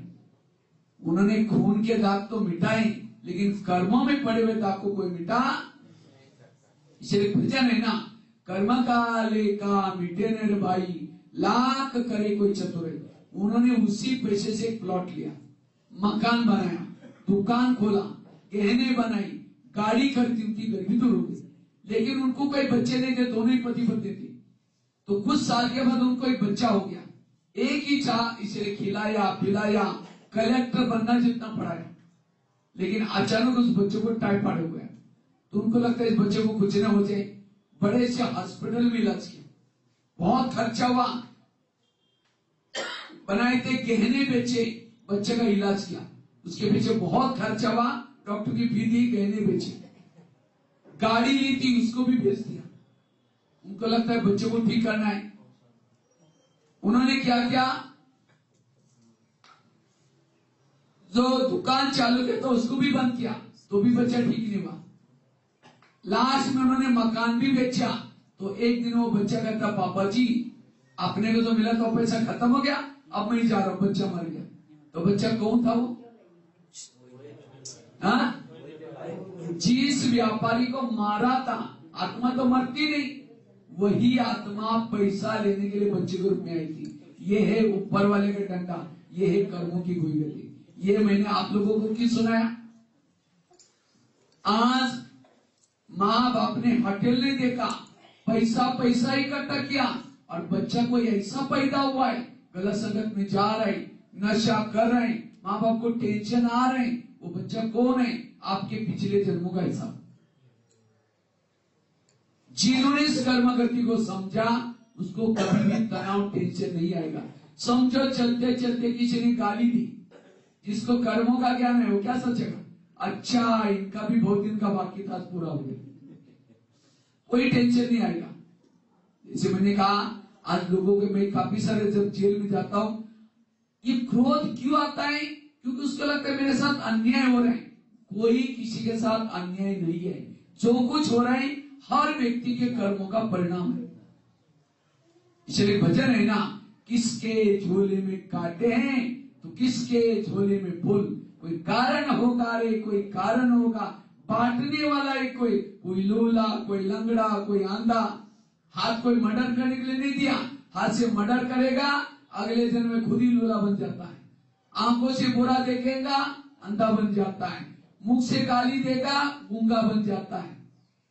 उन्होंने खून के दाग तो मिटाए, लेकिन कर्मों में पड़े हुए दाग को कोई मिटा। इसलिए भजन है ना, कर्म काले का मिटे नर भाई, लाख करे कोई चतुर। उन्होंने उसी पैसे से एक प्लॉट लिया, मकान बनाया, दुकान खोला, गहने बनाई, गाड़ी खरीदी, उनकी गरीबी दूर हो गई। लेकिन उनको कोई बच्चे नहीं थे, दोनों ही पति पत्नी थे। तो कुछ साल के बाद उनको एक बच्चा हो गया, एक ही चाह, इसे खिलाया पिलाया, कलेक्टर बनना जितना पढ़ाया। लेकिन अचानक उस बच्चे को टाइफाइड हो गया, तो उनको लगता है इस बच्चे को कुछ ना हो जाए, बड़े से हॉस्पिटल में इलाज किया, बहुत खर्चा हुआ, बनाए थे गहने बेचे, बच्चे का इलाज किया, उसके पीछे बहुत खर्चा हुआ, डॉक्टर की फी दी, गहने बेचे, गाड़ी ली थी उसको भी बेच दिया। उनको लगता है बच्चे को ठीक करना है, उन्होंने क्या किया, जो दुकान चालू किया तो उसको भी बंद किया, तो भी बच्चा ठीक नहीं हुआ। लास्ट में उन्होंने मकान भी बेचा, तो एक दिन वो बच्चा कहता पापा जी अपने को तो मिला तो पैसा खत्म हो गया, अब मैं ही जा रहा हूं, बच्चा मर गया। तो बच्चा कौन था वो? हाँ? जिस व्यापारी को मारा था, आत्मा तो मरती नहीं, वही आत्मा पैसा लेने के लिए बच्चे के रूप में आई थी। ये है ऊपर वाले का डंडा, ये है कर्मों की हुई गति। ये मैंने आप लोगों को क्यों सुनाया? आज माँ बाप ने होटल नहीं देखा, पैसा पैसा इकट्ठा किया, और बच्चा कोई ऐसा पैदा हुआ है, गलत संगत में जा रहे, नशा कर रहे, माँ बाप को टेंशन आ रहे, वो बच्चा कौन है? आपके पिछले जन्मों का हिसाब। जिन्होंने इस कर्मगति को समझा, उसको कभी भी तनाव टेंशन नहीं आएगा। समझो चलते चलते किसी ने गाली दी, जिसको कर्मों का ज्ञान है वो क्या सोचेगा, अच्छा इनका भी बहुत दिन का बाकी था, पूरा हो गया, कोई टेंशन नहीं आएगा। जैसे मैंने कहा, आज लोगों के, मैं काफी सारे जब जेल में जाता हूं, ये क्रोध क्यों आता है? क्योंकि उसको लगता है मेरे साथ अन्याय हो रहा है। कोई किसी के साथ अन्याय नहीं है, जो कुछ हो रहा है हर व्यक्ति के कर्मों का परिणाम है। इसलिए भजन है ना, किसके झोले में कांटे हैं तो किसके झोले में फूल। कोई कारण होगा रे, कोई कारण होगा, बांटने वाला है कोई लूला, कोई लंगड़ा, कोई आंधा। हाथ कोई मर्डर करने के लिए नहीं दिया, हाथ से मर्डर करेगा, अगले दिन में खुद ही लूला बन जाता है। आंखों से बुरा देखेगा, अंधा बन जाता है। मुख से गाली देगा, गूंगा बन जाता है।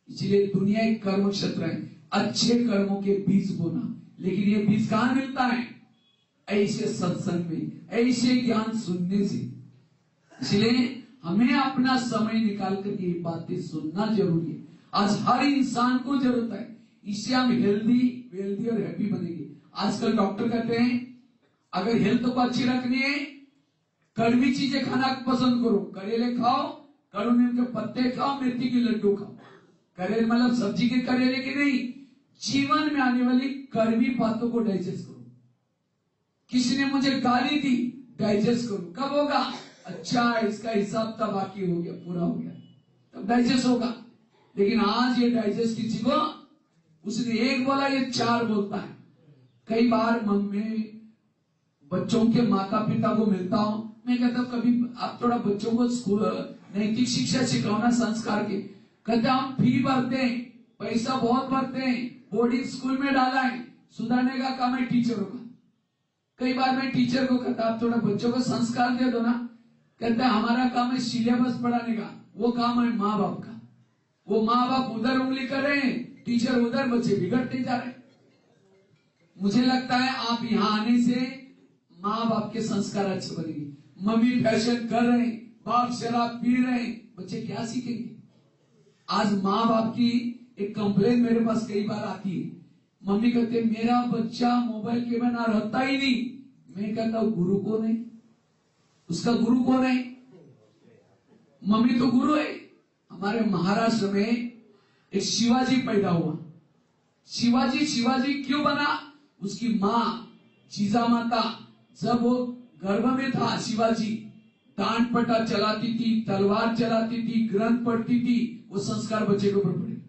इसलिए दुनिया एक कर्म क्षेत्र है, अच्छे कर्मों के बीज बोना। लेकिन ये बीज कहां मिलता है? ऐसे सत्संग में, ऐसे ज्ञान सुनने से। इसलिए हमें अपना समय निकाल कर ये बातें सुनना जरूरी है। आज हर इंसान को जरूरत है, इससे हम हेल्दी वेल्दी और हैप्पी बनेंगे। आजकल डॉक्टर कहते हैं अगर हेल्थ को अच्छी रखनी है, कड़वी चीजें खाना पसंद करो, करेले खाओ, कड़ू नीम के पत्ते खाओ, मेथी के लड्डू खाओ। करेले मतलब सब्जी के करेले के नहीं, जीवन में आने वाली कड़वी बातों को डाइजेस्ट करो। किसी ने मुझे गाली दी, डाइजेस्ट करो। कब होगा? अच्छा इसका हिसाब तब बाकी हो गया, पूरा हो गया, तब डाइजेस्ट होगा। लेकिन आज ये डाइजेस्ट किसी को, उसने एक बोला ये चार बोलता है। कई बार मैं बच्चों के माता पिता को मिलता हूं, मैं कहता हूं कभी आप थोड़ा बच्चों को स्कूल नैतिक शिक्षा सिखाओ ना, संस्कार के। कहते हम फी भरते हैं, पैसा बहुत भरते हैं, बोर्डिंग स्कूल में डाला है, सुधारने का काम है टीचरों का। कई बार मैं टीचर को कहता आप थोड़ा बच्चों को संस्कार दे दो ना। कहता हमारा काम है सिलेबस पढ़ाने का, वो काम है माँ बाप का। वो माँ बाप उधर उंगली कर रहे हैं, टीचर उधर, बच्चे बिगड़ते जा रहे हैं। मुझे लगता है आप यहाँ आने से माँ बाप के संस्कार अच्छे बनेंगे। मम्मी फैशन कर रहे हैं, बाप शराब पी रहे हैं, बच्चे क्या सीखेंगे? आज माँ बाप की एक कंप्लेन मेरे पास कई बार आती है। मम्मी कहते मेरा बच्चा मोबाइल के बिना रहता ही नहीं। मैं कहता हूं गुरु कौन है? उसका गुरु कौन है? मम्मी तो गुरु है। हमारे महाराष्ट्र में एक शिवाजी पैदा हुआ। शिवाजी क्यों बना? उसकी माँ जीजा माता जब वो गर्भ में था, शिवाजी डांट पटा चलाती थी, तलवार चलाती थी, ग्रंथ पढ़ती थी, वो संस्कार बच्चे के ऊपर पड़े।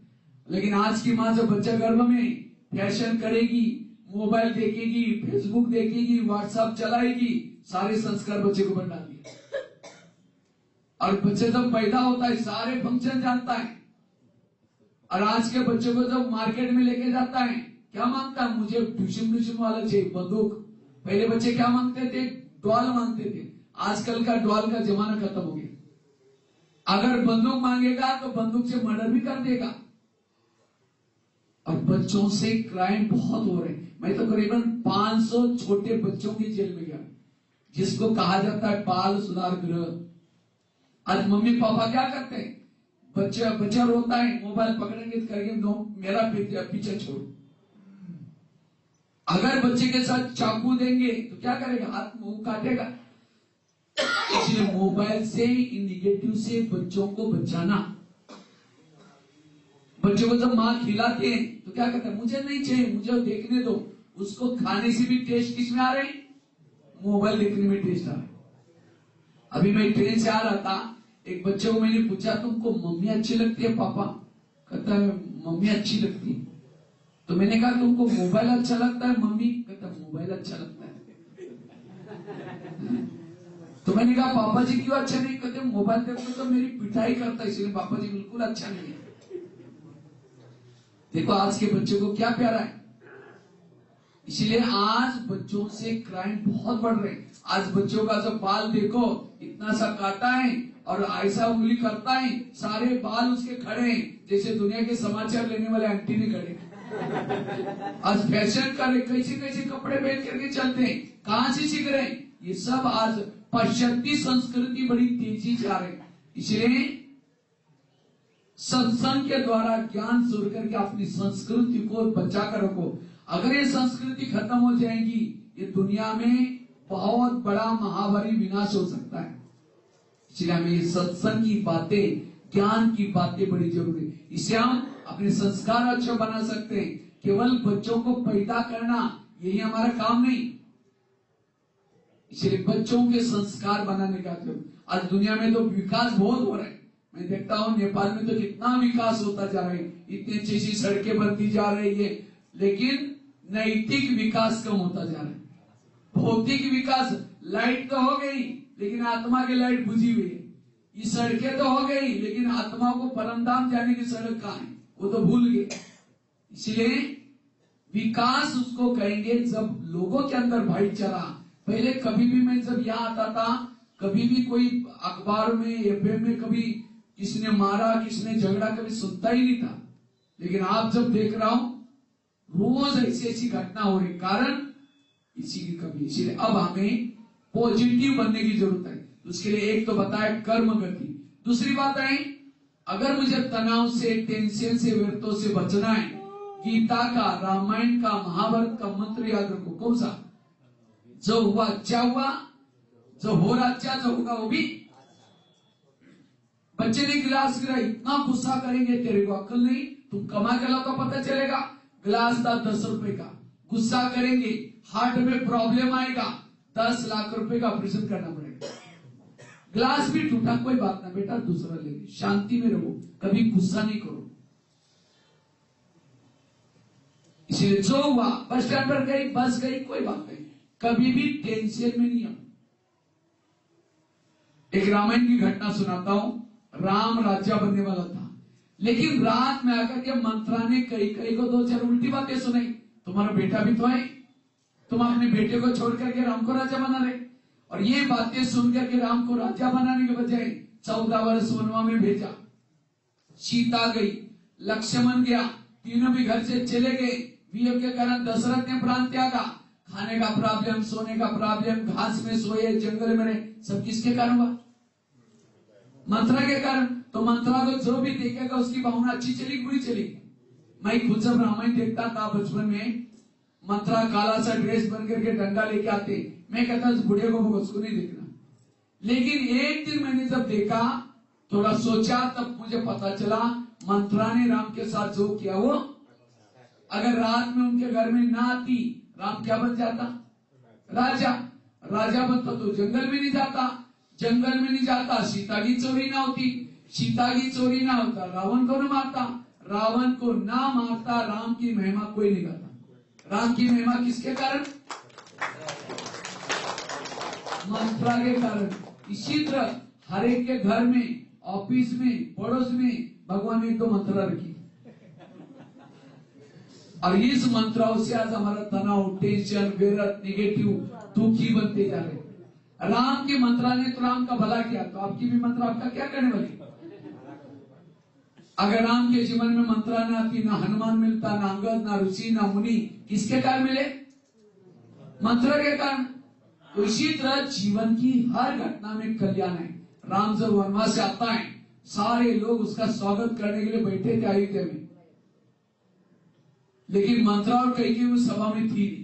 लेकिन आज की माँ जब बच्चा गर्भ में फैशन करेगी, मोबाइल देखेगी, फेसबुक देखेगी, व्हाट्सएप चलाएगी, सारे संस्कार बच्चे को ऊपर डाल दिए। और बच्चे जब पैदा होता है सारे फंक्शन जानता है। और आज के बच्चों को जब मार्केट में लेके जाता है, क्या मांगता है? मुझे ट्यूशन वाला चाहिए, बंदूक। पहले बच्चे क्या मांगते थे? डॉल मांगते थे। आजकल का डॉल का जमाना खत्म हो गया। अगर बंदूक मांगेगा तो बंदूक से मर्डर भी कर देगा। और बच्चों से क्राइम बहुत हो रहे हैं। मैं तो करीबन 500 छोटे बच्चों की जेल में गया, जिसको कहा जाता है बाल सुधार गृह। आज मम्मी पापा क्या करते हैं, बच्चा रोता है, मोबाइल पकड़ेंगे तो करेंगे नो मेरा पीछे छोड़। अगर बच्चे के साथ चाकू देंगे तो क्या करेगा, हाथ मुंह काटेगा। इसलिए मोबाइल से, इन निगेटिव से बच्चों को बचाना। बच्चों को जब माँ खिलाते हैं तो क्या कहते हैं, मुझे नहीं चाहिए, मुझे देखने दो। उसको खाने से भी टेस्ट किसमें आ रहे हैं, मोबाइल देखने में टेस्ट आ रहा है। अभी मैं ट्रेन से आ रहा था, एक बच्चे को मैंने पूछा तुमको मम्मी अच्छी लगती है पापा? कहता है मम्मी अच्छी लगती है। तो मैंने कहा तुमको मोबाइल अच्छा लगता है मम्मी? कहता मोबाइल अच्छा लगता है। तो मैंने कहा पापा जी क्यों अच्छा नहीं? कहते मोबाइल देखो तो मेरी पिटाई करता है, इसलिए पापा जी बिल्कुल अच्छा नहीं है। देखो आज के बच्चों को क्या प्यारा है। इसलिए आज बच्चों से क्राइम बहुत बढ़ रहे हैं। आज बच्चों का जो बाल देखो इतना सा काटा है और ऐसा उंगली करता है, सारे बाल उसके खड़े हैं जैसे दुनिया के समाचार लेने वाले आंटी नहीं खड़े। आज फैशन कर रहे, कैसे कैसे कपड़े पहन करके चलते हैं, कहां से सीख रहे हैं? ये सब आज पाश्चात्य संस्कृति बड़ी तेजी से आ रही है। इसलिए सत्संग के द्वारा ज्ञान सुन करके अपनी संस्कृति को बचा कर रखो। अगर ये संस्कृति खत्म हो जाएगी, ये दुनिया में बहुत बड़ा महाभारी विनाश हो सकता है। इसलिए हमें ये सत्संग की बातें, ज्ञान की बातें बड़ी जरूरी है। इससे हम अपने संस्कार अच्छे बना सकते हैं। केवल बच्चों को पैदा करना यही हमारा काम नहीं। इसलिए बच्चों के संस्कार बनाने का आज दुनिया में तो विकास बहुत हो रहा है। मैं देखता हूं नेपाल में तो कितना विकास होता जा रहा है, इतनी अच्छी अच्छी सड़कें बनती जा रही है, लेकिन नैतिक विकास कम होता जा रहा है। भौतिक विकास, लाइट तो हो गई लेकिन आत्मा की लाइट बुझी हुई है। ये सड़कें तो हो गई लेकिन आत्मा को परमधाम जाने की सड़क कहां है, वो तो भूल गए। इसलिए विकास उसको कहेंगे जब लोगों के अंदर भाईचारा। पहले कभी भी मैं जब यहाँ आता था, कभी भी कोई अखबार में, एफएम में कभी किसने मारा, किसने झगड़ा कभी सुनता ही नहीं था। लेकिन आप जब देख रहा हूं रोज ऐसी ऐसी घटना हो रही, कारण इसी की कमी। इसलिए अब हमें पॉजिटिव बनने की जरूरत है। उसके लिए एक तो बताया कर्म गति, दूसरी बात है अगर मुझे तनाव से, टेंशन से, व्यर्थों से बचना है, गीता का, रामायण का, महाभारत का मंत्र याद रखो। कौन सा? जो हुआ अच्छा हुआ, जो हो रहा अच्छा, जो होगा वो भी। बच्चे ने गिलास गिरा, इतना गुस्सा करेंगे, तेरे को अक्ल नहीं, तुम कमा के लाओ तो पता चलेगा। गिलास था 10 रुपए का, गुस्सा करेंगे, हार्ट में प्रॉब्लम आएगा, 10 लाख रुपए का ऑपरेशन करना पड़ेगा। गिलास भी टूटा, कोई बात ना बेटा, दूसरा लेंगे, शांति में रहो, कभी गुस्सा नहीं करो। इसलिए जो हुआ, बस स्टैंड पर गई, बस गई, कोई बात नहीं, कभी भी टेंशन में नहीं आओ। एक रामायण की घटना सुनाता हूं। राम राजा बनने वाला था, लेकिन रात में आकर के मंत्रा ने कई को 2-4 उल्टी बातें सुनाई। तुम्हारा बेटा भी तो है, तुम अपने बेटे को छोड़ करके राम को राजा बना रहे। और ये बातें सुन करके राम को राजा बनाने के बजाय 14 वर्ष वनवा में भेजा। सीता गई, लक्ष्मण गया, तीनों भी घर से चले गए। वियोग के कारण दशरथ ने प्राण त्यागा। खाने का प्रॉब्लम, सोने का प्रॉब्लम, घास में सोए, जंगल में रहे, सब किसके कारण हुआ? मंत्रा के कारण। तो मंत्रा को जो भी देखेगा उसकी भावना अच्छी चली, बुरी चली। मैं खुद जब रामायण देखता था बचपन में, मंत्रा काला सा ड्रेस बन करके डंडा लेके आते, मैं कहता उस बुढ़े को उसको नहीं देखना। लेकिन एक दिन मैंने जब देखा, थोड़ा सोचा, तब मुझे पता चला मंत्रा ने राम के साथ जो किया वो, अगर रात में उनके घर में ना आती, राम क्या बन जाता? राजा। राजा बनता तो जंगल में नहीं जाता, जंगल में नहीं जाता सीता की चोरी ना होती, सीता की चोरी ना होता रावण को न मारता, रावण को ना मारता, राम की महिमा कोई नहीं करता। राम की महिमा किसके कारण? मंत्रा के कारण। इसी तरह हर एक के घर में, ऑफिस में, पड़ोस में भगवान ने तो मंत्रा रखी, और इस मंत्राओं से आज हमारा तनाव, टेंशन, वेरत, निगेटिव, दुखी बनते जा रहे। राम की मंत्रा ने तो राम का भला किया, तो आपकी भी मंत्रा आपका क्या करने वाली? अगर राम के जीवन में मंत्रा ना आती, ना हनुमान मिलता, ना अंगद, ना ऋषि, ना मुनि, किसके कारण मिले? मंत्र के कारण। तो इसी तरह जीवन की हर घटना में कल्याण है। राम जब वनवास से आता है, सारे लोग उसका स्वागत करने के लिए बैठे थे अयोध्या में, लेकिन मंत्रा और कैकेयी उस सभा में थी नहीं।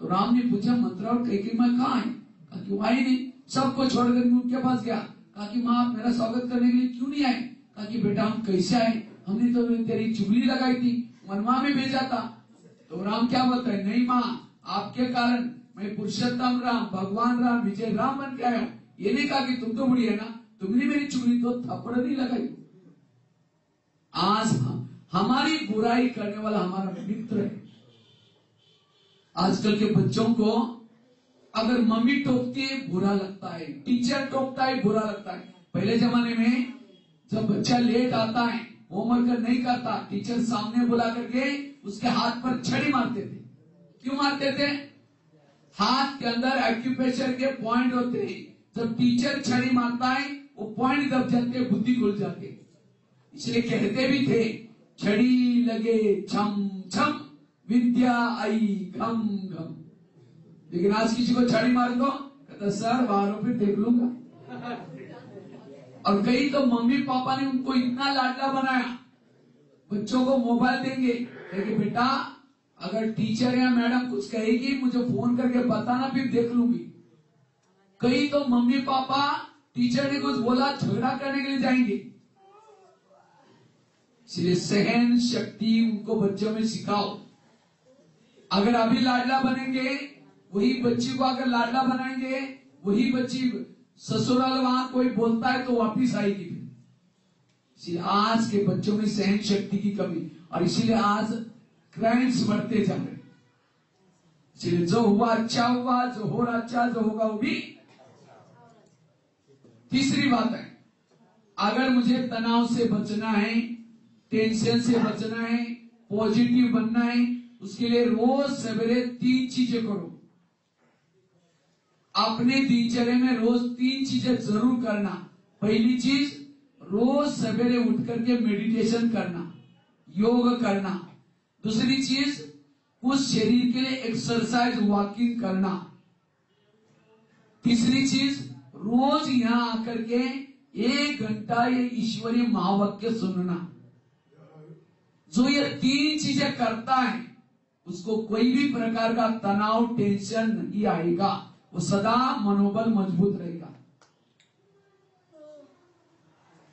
तो राम ने पूछा, मंत्रा और कैकेयी माँ कहाँ है? कहा कि वो आई नहीं, सबको छोड़कर उनके पास गया। कहा कि माँ आप मेरा स्वागत करने के लिए क्यों नहीं आए? कहा कि बेटा हम कैसे आए, हमने तो तेरी चुगली लगाई थी, मनवा में भेजा था। तो राम क्या बताए, नहीं माँ, आपके कारण मैं पुरुषोत्तम राम, भगवान राम, विजय राम बन के आया हूं। ये नहीं कहा कि तुम तो बुढ़ी है ना, तुमने मेरी चुगली तो थप्पड़ नहीं लगाई। आज हमारी बुराई करने वाला हमारा मित्र है। आजकल के बच्चों को अगर मम्मी टोकती है बुरा लगता है, टीचर टोकता है बुरा लगता है। पहले जमाने में जब बच्चा लेट आता है, होमवर्क नहीं करता, टीचर सामने बुला करके उसके हाथ पर छड़ी मारते थे। क्यों मारते थे? हाथ के अंदर एक्यूप्रेशर के पॉइंट होते हैं, जब टीचर छड़ी मारता है वो पॉइंट दब जाते, बुद्धि खुल जाती है। इसलिए कहते भी थे, छड़ी लगे छम छम, विद्या आई घम घम। लेकिन आज किसी को छड़ी मार दो, कहता सर बाहरों पे देख लूंगा। और कई तो मम्मी पापा ने उनको इतना लाडला बनाया, बच्चों को मोबाइल देंगे, कहेंगे बेटा अगर टीचर या मैडम कुछ कहेगी मुझे फोन करके बताना, फिर देख लूंगी। कई तो मम्मी पापा टीचर ने कुछ बोला झगड़ा करने के लिए जाएंगे। इसलिए सहन शक्ति उनको बच्चों में सिखाओ। अगर अभी लाडला बनेंगे, वही बच्ची को अगर लाडला बनाएंगे, वही बच्ची ससुराल वहां कोई बोलता है तो वापिस आएगी। इसलिए आज के बच्चों में सहन शक्ति की कमी, और इसीलिए आज क्राइम्स बढ़ते जा रहे। इसलिए जो हुआ अच्छा हुआ, जो हो रहा अच्छा, जो होगा वो भी। तीसरी बात है, अगर मुझे तनाव से बचना है, टेंशन से बचना है, पॉजिटिव बनना है, उसके लिए रोज सवेरे 3 चीजें करो। अपने दिनचर्या में रोज 3 चीजें जरूर करना। पहली चीज, रोज सवेरे उठ करके मेडिटेशन करना, योग करना। दूसरी चीज, उस शरीर के लिए एक्सरसाइज वॉकिंग करना। तीसरी चीज, रोज यहां आकर के 1 घंटा ये ईश्वरीय महावाक्य सुनना। जो ये 3 चीजें करता है उसको कोई भी प्रकार का तनाव टेंशन नहीं आएगा, वो सदा मनोबल मजबूत रहेगा।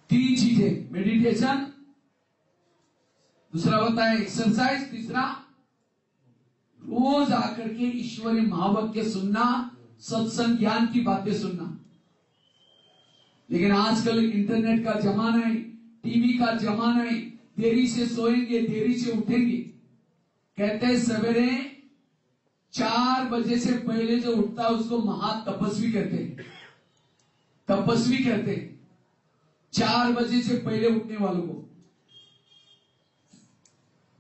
3 चीजें, मेडिटेशन, दूसरा होता है एक्सरसाइज, तीसरा रोज आकर के ईश्वरीय महावाक्य सुनना, सत्संग ज्ञान की बातें सुनना। लेकिन आजकल इंटरनेट का जमाना है, टीवी का जमाना है, देरी से सोएंगे, देरी से उठेंगे। कहते हैं सवेरे 4 बजे से पहले जो उठता है उसको महातपस्वी कहते हैं। तपस्वी कहते हैं 4 बजे से पहले उठने वालों को।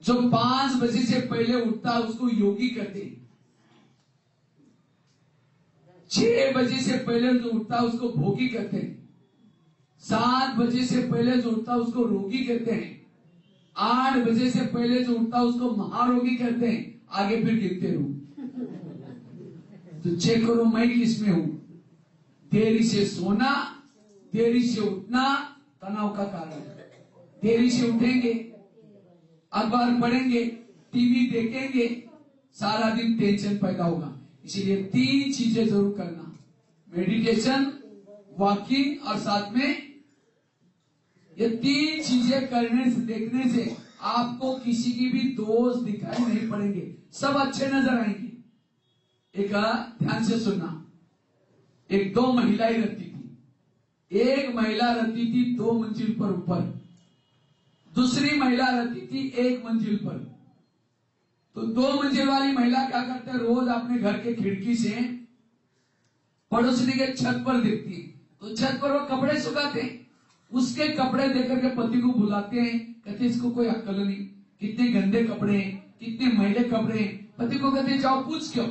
जो 5 बजे से पहले उठता है उसको योगी कहते हैं। 6 बजे से पहले जो उठता है उसको भोगी कहते हैं। 7 बजे से पहले जो उठता है उसको रोगी कहते हैं। 8 बजे से पहले जो उठता है उसको महारोगी कहते हैं। आगे फिर गिनते रहो तो चेक करो मैं किसमें हूं। देरी से सोना, देरी से उठना तनाव का कारण है। देरी से उठेंगे, अखबार पढ़ेंगे, टीवी देखेंगे, सारा दिन टेंशन पैदा होगा। इसीलिए 3 चीजें जरूर करना, मेडिटेशन, वॉकिंग और साथ में ये 3 चीजें करने से, देखने से आपको किसी की भी दोष दिखाई नहीं पड़ेंगे, सब अच्छे नजर आएंगे। एक ध्यान से सुनना, एक 2 महिलाएं रहती थी। एक महिला रहती थी 2 मंजिल पर ऊपर, दूसरी महिला रहती थी 1 मंजिल पर। तो 2 मंजिल वाली महिला क्या करते हैं, रोज अपने घर के खिड़की से पड़ोसी के छत पर देखती है, तो छत पर वो कपड़े सुखाते हैं। उसके कपड़े देकर के पति को बुलाते हैं, कहते इसको कोई अक्ल नहीं, कितने गंदे कपड़े हैं, कितने मैले कपड़े हैं। पति को कहते जाओ पूछ क्यों,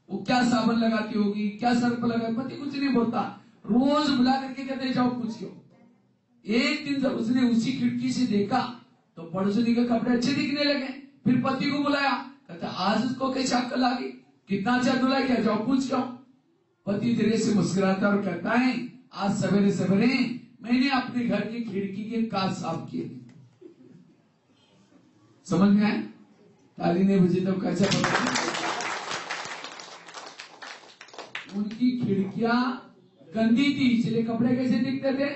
वो क्या साबुन लगाती होगी, क्या सर्फ लगा। पति कुछ नहीं बोलता, रोज बुला करके कहते जाओ पूछ क्यों। एक दिन जब उसने उसी खिड़की से देखा तो पड़ोसी के कपड़े अच्छे दिखने लगे। फिर पति को बुलाया, कहता आज उसको कैसे अक्ल आ गई, कितना अच्छा धुला, क्या जाओ पूछ क्यों। पति धीरे से मुस्कुराता और कहता है आज सवेरे सवेरे मैंने अपने घर की खिड़की के कांच साफ किए। समझ में आया? ताली नहीं बजी तो कैसा पता? उनकी खिड़कियां गंदी थी, इसलिए कपड़े कैसे दिखते थे?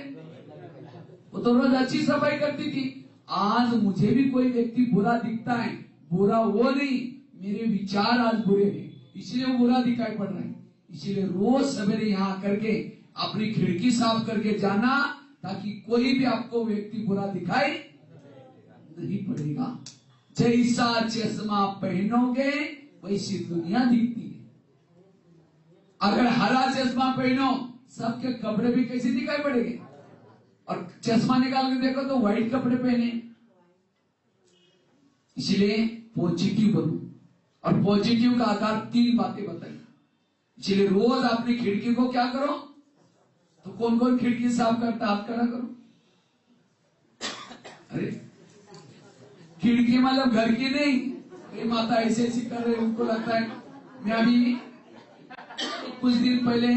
वो तो रोज अच्छी सफाई करती थी। आज मुझे भी कोई व्यक्ति बुरा दिखता है, बुरा वो नहीं, मेरे विचार आज बुरे हैं, इसलिए वो बुरा दिखाई पड़ रहा है। इसलिए रोज सवेरे यहाँ आकर के अपनी खिड़की साफ करके जाना, ताकि कोई भी आपको व्यक्ति बुरा दिखाई नहीं पड़ेगा। जैसा चश्मा पहनोगे वैसी दुनिया दिखती है। अगर हरा चश्मा पहनो, सबके कपड़े भी कैसे दिखाई पड़ेंगे? और चश्मा निकाल के देखो तो व्हाइट कपड़े पहने। इसलिए पॉजिटिव बनो, और पॉजिटिव का आकार 3 बातें बताई। इसलिए रोज अपनी खिड़की को क्या करो? तो कौन कौन खिड़की साफ करता, हाथ खड़ा करो। अरे खिड़की मतलब घर की नहीं। ये माता ऐसे ऐसी कर रहे, उनको लगता है। मैं अभी कुछ दिन पहले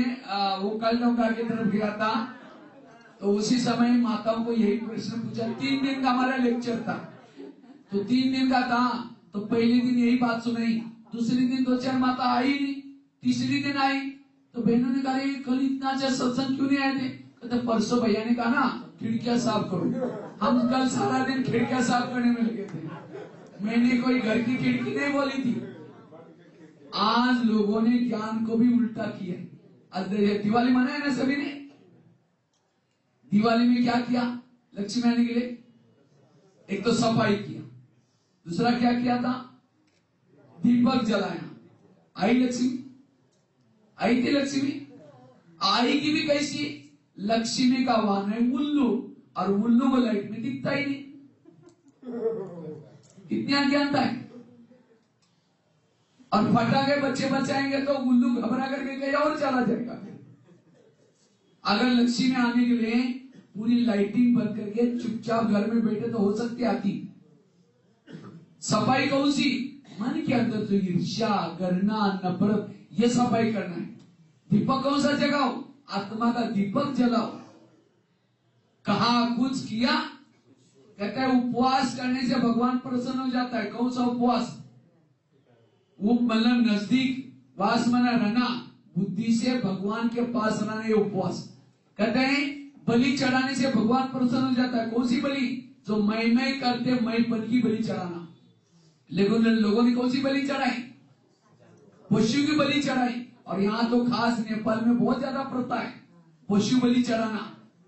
वो कलनौका की तरफ गया था, तो उसी समय माताओं को यही प्रश्न पूछा। 3 दिन का हमारा लेक्चर था, तो 3 दिन का था, तो पहले दिन यही बात सुनाई, दूसरे दिन 2-4 माता आई नहीं, तीसरी दिन आई, तो बहनों ने कहा कल इतना अच्छा सत्संग क्यों नहीं आए थे? कहते परसों भैया ने कहा ना खिड़कियां साफ करो। हम कल सारा दिन खिड़कियां साफ करने में लगे थे। मैंने कोई घर की खिड़की नहीं बोली थी। आज लोगों ने ज्ञान को भी उल्टा किया। आज दिवाली मनाया ना सभी ने। दिवाली में क्या किया? लक्ष्मी आने के लिए एक तो सफाई किया, दूसरा क्या किया था? दीपक जलाया। आई लक्ष्मी? आई थी लक्ष्मी? आएगी भी कैसी? लक्ष्मी का वाहन है उल्लू, और उल्लू को लाइट में दिखता ही नहीं। कितनी अज्ञानता है। और फटाके बच्चे बचाएंगे तो उल्लू घबरा करके कहीं और चला जाएगा। अगर लक्ष्मी आने के लिए पूरी लाइटिंग बंद करके चुपचाप घर में बैठे तो हो सकती आती। सफाई कौन सी? मन के अंदर जो ईर्ष्या, घृणा, नफरत, ये सफाई करना है। दीपक कौन सा जगाओ? आत्मा का दीपक जलाओ। कहा कुछ किया? कहता है उपवास करने से भगवान प्रसन्न हो जाता है। कौन सा उपवास? वो मतलब नजदीक वास मना रहना, बुद्धि से भगवान के पास रहना, ये उपवास। कहते हैं बलि चढ़ाने से भगवान प्रसन्न हो जाता है। कौन सी बलि? जो मैं करते मैं पद की बलि चढ़ाना। लेकिन लोगों ने कौन सी बलि चढ़ाई? पशु की बलि चढ़ाई। और यहाँ तो खास नेपाल में बहुत ज्यादा प्रथा है पशु बलि चढ़ाना।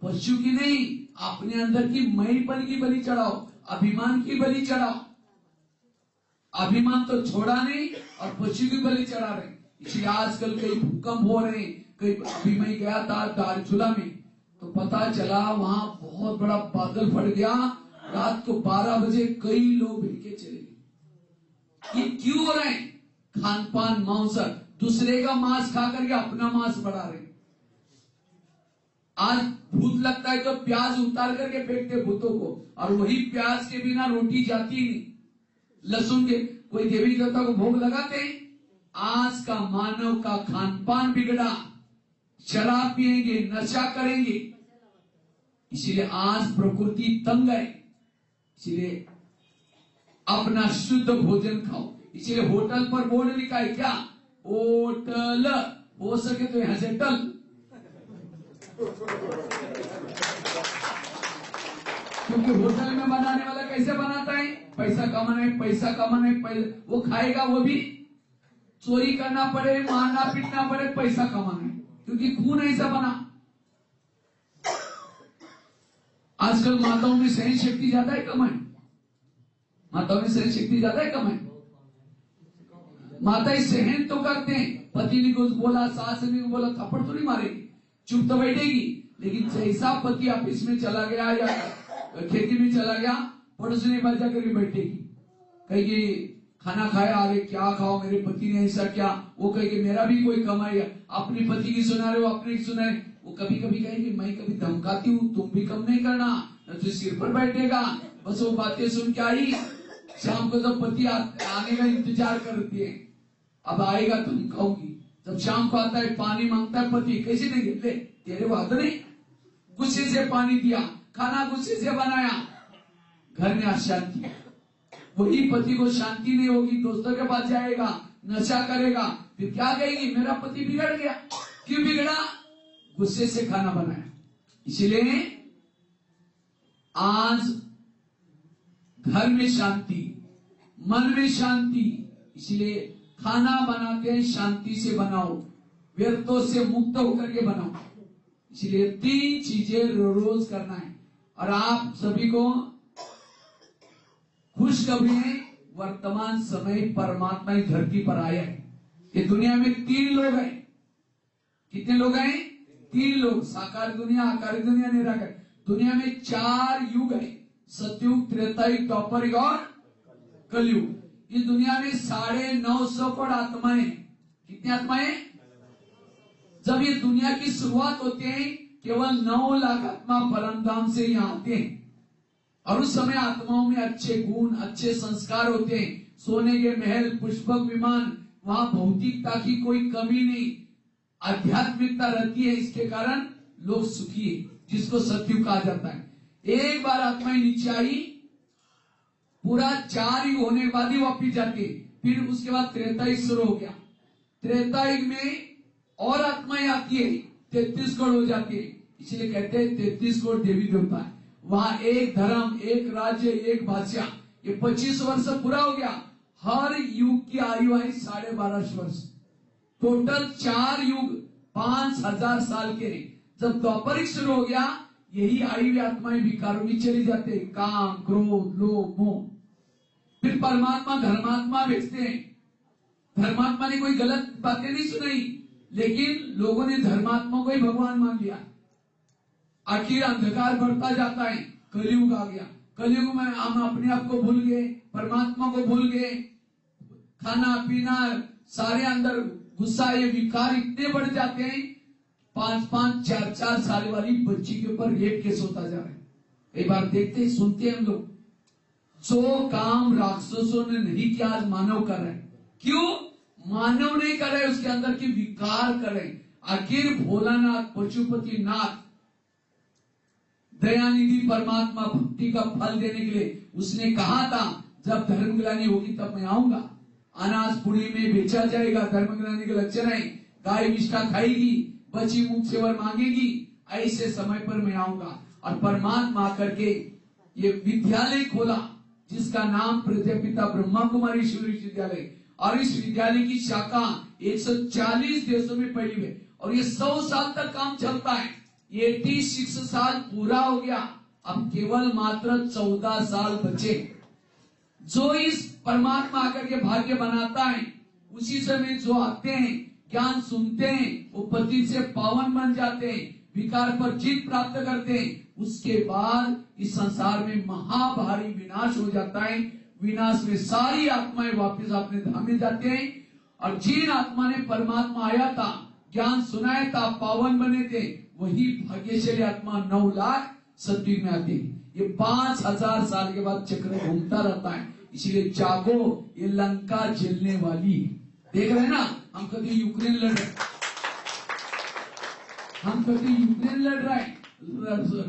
पशु की नहीं, अपने अंदर की मैंपन की बलि चढ़ाओ, अभिमान की बलि चढ़ाओ। अभिमान तो छोड़ा नहीं और पशु की बलि चढ़ा रहे। इसलिए आजकल कई भूकंप हो रहे हैं। कई अभी मैं गया था दारचूला में, तो पता चला वहां बहुत बड़ा बादल फट गया। रात को 12 बजे कई लोग भिड़के चले गए। ये क्यों हो रहे हैं? खान पान, मांस, दूसरे का मांस खा करके अपना मांस बढ़ा रहे। आज भूत लगता है तो प्याज उतार करके फेंकते भूतों को, और वही प्याज के बिना रोटी जाती नहीं। लहसुन के कोई देवी देवता को भोग लगाते हैं। आज का मानव का खान पान बिगड़ा। शराब पिएंगे, नशा करेंगे, इसीलिए आज प्रकृति तंग है। इसीलिए अपना शुद्ध भोजन खाओ। इसीलिए होटल पर बोर्ड लिखा है क्या? होटल, हो सके तो यहां से टल। क्योंकि होटल में बनाने वाला कैसे बनाता है? पैसा कमाना है, पैसा कमाना है, वो खाएगा, वो भी चोरी करना पड़े, मारना पीटना पड़े, पैसा कमाना है, क्योंकि खून ऐसा बना। आजकल माताओं में सहन शक्ति ज्यादा है कम है? माताओं में सहन शक्ति ज्यादा है कम है? माताएं सहन तो करते हैं। पति ने कुछ बोला, सास ने बोला, थप्पड़ तो नहीं मारेगी, चुप तो बैठेगी। लेकिन जैसा पति ऑफिस में चला गया या खेती में चला गया, पड़ोसी ने बात जाकर के बैठेगी, कहेगी खाना खाया, अरे क्या खाओ, मेरे पति ने ऐसा क्या। वो कहेगी मेरा भी कोई कमाई है। अपनी पति की सुना रहे हो, अपने की सुना रहे। वो कभी कभी कहेगी मैं कभी धमकाती हूँ, तुम भी कम नहीं करना, न तो सिर पर बैठेगा। बस वो बातें सुन के आई। शाम को तो पति आने का इंतजार करती है, अब आएगा तुम खाओगी। जब शाम को आता है, पानी मांगता है पति, कैसे देंगे? ले तेरे बात नहीं, गुस्से से पानी दिया, खाना गुस्से से बनाया, घर में अशांति। वही पति को शांति नहीं होगी, दोस्तों के पास जाएगा, नशा करेगा, फिर क्या कहेगी, मेरा पति बिगड़ गया। क्यों बिगड़ा? गुस्से से खाना बनाया। इसलिए आज घर में शांति, मन में शांति, इसलिए खाना बनाते हैं शांति से बनाओ, व्यर्थों से मुक्त होकर के बनाओ। इसलिए 3 चीजें रोज करना है। और आप सभी को खुशखबरी है, वर्तमान समय परमात्मा इस धरती पर आया है। ये दुनिया में 3 लोग हैं। कितने लोग हैं? 3 लोग, साकार दुनिया, आकारी दुनिया, निराकार दुनिया में 4 युग है, सतयुग, त्रेता युग, द्वापर युग और कलयुग। इस दुनिया में 950 करोड़ आत्माएं। कितनी आत्माएं? जब ये दुनिया की शुरुआत होती है, केवल 9 लाख आत्मा परमधाम से यहाँ आते हैं। और उस समय आत्माओं में अच्छे गुण, अच्छे संस्कार होते हैं, सोने के महल, पुष्पक विमान, वहां भौतिकता की कोई कमी नहीं, आध्यात्मिकता रहती है। इसके कारण लोग सुखी है, जिसको सतयुग कहा जाता है। एक बार आत्माएं नीचे आई, पूरा 4 युग होने के बाद ही वापिस जाती है। फिर उसके बाद त्रेता युग शुरू हो गया। त्रेता युग में और आत्माएं आती है, 33 करोड़ हो जाती है। इसलिए कहते हैं 33 करोड़ देवी देवता है। वहां एक धर्म, एक राज्य, एक भाषा। ये 25 वर्ष पूरा हो गया। हर युग की आयु है 12.5 वर्ष। टोटल 4 युग 5000 साल के। जब द्वापरिक शुरू हो गया, यही आयु आत्माएं विकारों में चली जाते, काम, क्रोध, लोभ, मोह। फिर परमात्मा धर्मात्मा भेजते हैं। धर्मात्मा ने कोई गलत बातें नहीं सुनाई, लेकिन लोगों ने धर्मात्मा को ही भगवान मान लिया। आखिर अंधकार बढ़ता जाता है, कलयुग आ गया। कलयुग में हम अपने आप को भूल गए, परमात्मा को भूल गए। खाना पीना सारे अंदर गुस्सा, ये विकार इतने बढ़ जाते हैं, 5-5, 4-4 साल वाली बच्ची के ऊपर रेप केस होता जा रहा है। कई बार देखते सुनते हैं हम लोग। जो काम राक्षसों ने नहीं किया, आज मानव कर रहे हैं। क्यों? मानव नहीं कर रहे, उसके अंदर की विकार कर रहे। आखिर भोलानाथ, पशुपति नाथ, दयानिधि परमात्मा भक्ति का फल देने के लिए उसने कहा था, जब धर्मग्लानि होगी तब मैं आऊंगा। अनाज पुड़ी में बेचा जाएगा, धर्मग्लानि के लक्षण है। गाय विष्ठा खाएगी, बची मुख से वर मांगेगी, ऐसे समय पर मैं आऊंगा। और परमात्मा आकर के ये विद्यालय खोला, जिसका नाम प्रजापिता ब्रह्मा कुमारी ईश्वर विश्वविद्यालय। और इस विद्यालय की शाखा 140 देशों में फैली है। और ये 100 साल तक काम चलता है। 86 साल पूरा हो गया, अब केवल मात्र 14 साल बचे। जो इस परमात्मा आकर के भाग्य बनाता है, उसी समय जो आते हैं, ज्ञान सुनते हैं, वो पति से पावन बन जाते हैं, विकार पर जीत प्राप्त करते हैं। उसके बाद इस संसार में महाभारी विनाश हो जाता है। विनाश में सारी आत्माएं वापस अपने धाम में जाते हैं। और जिन आत्मा ने परमात्मा आया था, ज्ञान सुनाया था, पावन बने थे, वही भाग्यशाली आत्मा 9 लाख सतयुग में आती है। ये 5000 साल के बाद चक्र घूमता रहता है। इसलिए जागो, ये लंका झेलने वाली है। देख रहे हैं ना, हम कभी यूक्रेन लड़ रहे, हम कभी यूक्रेन लड़ रहे हैं,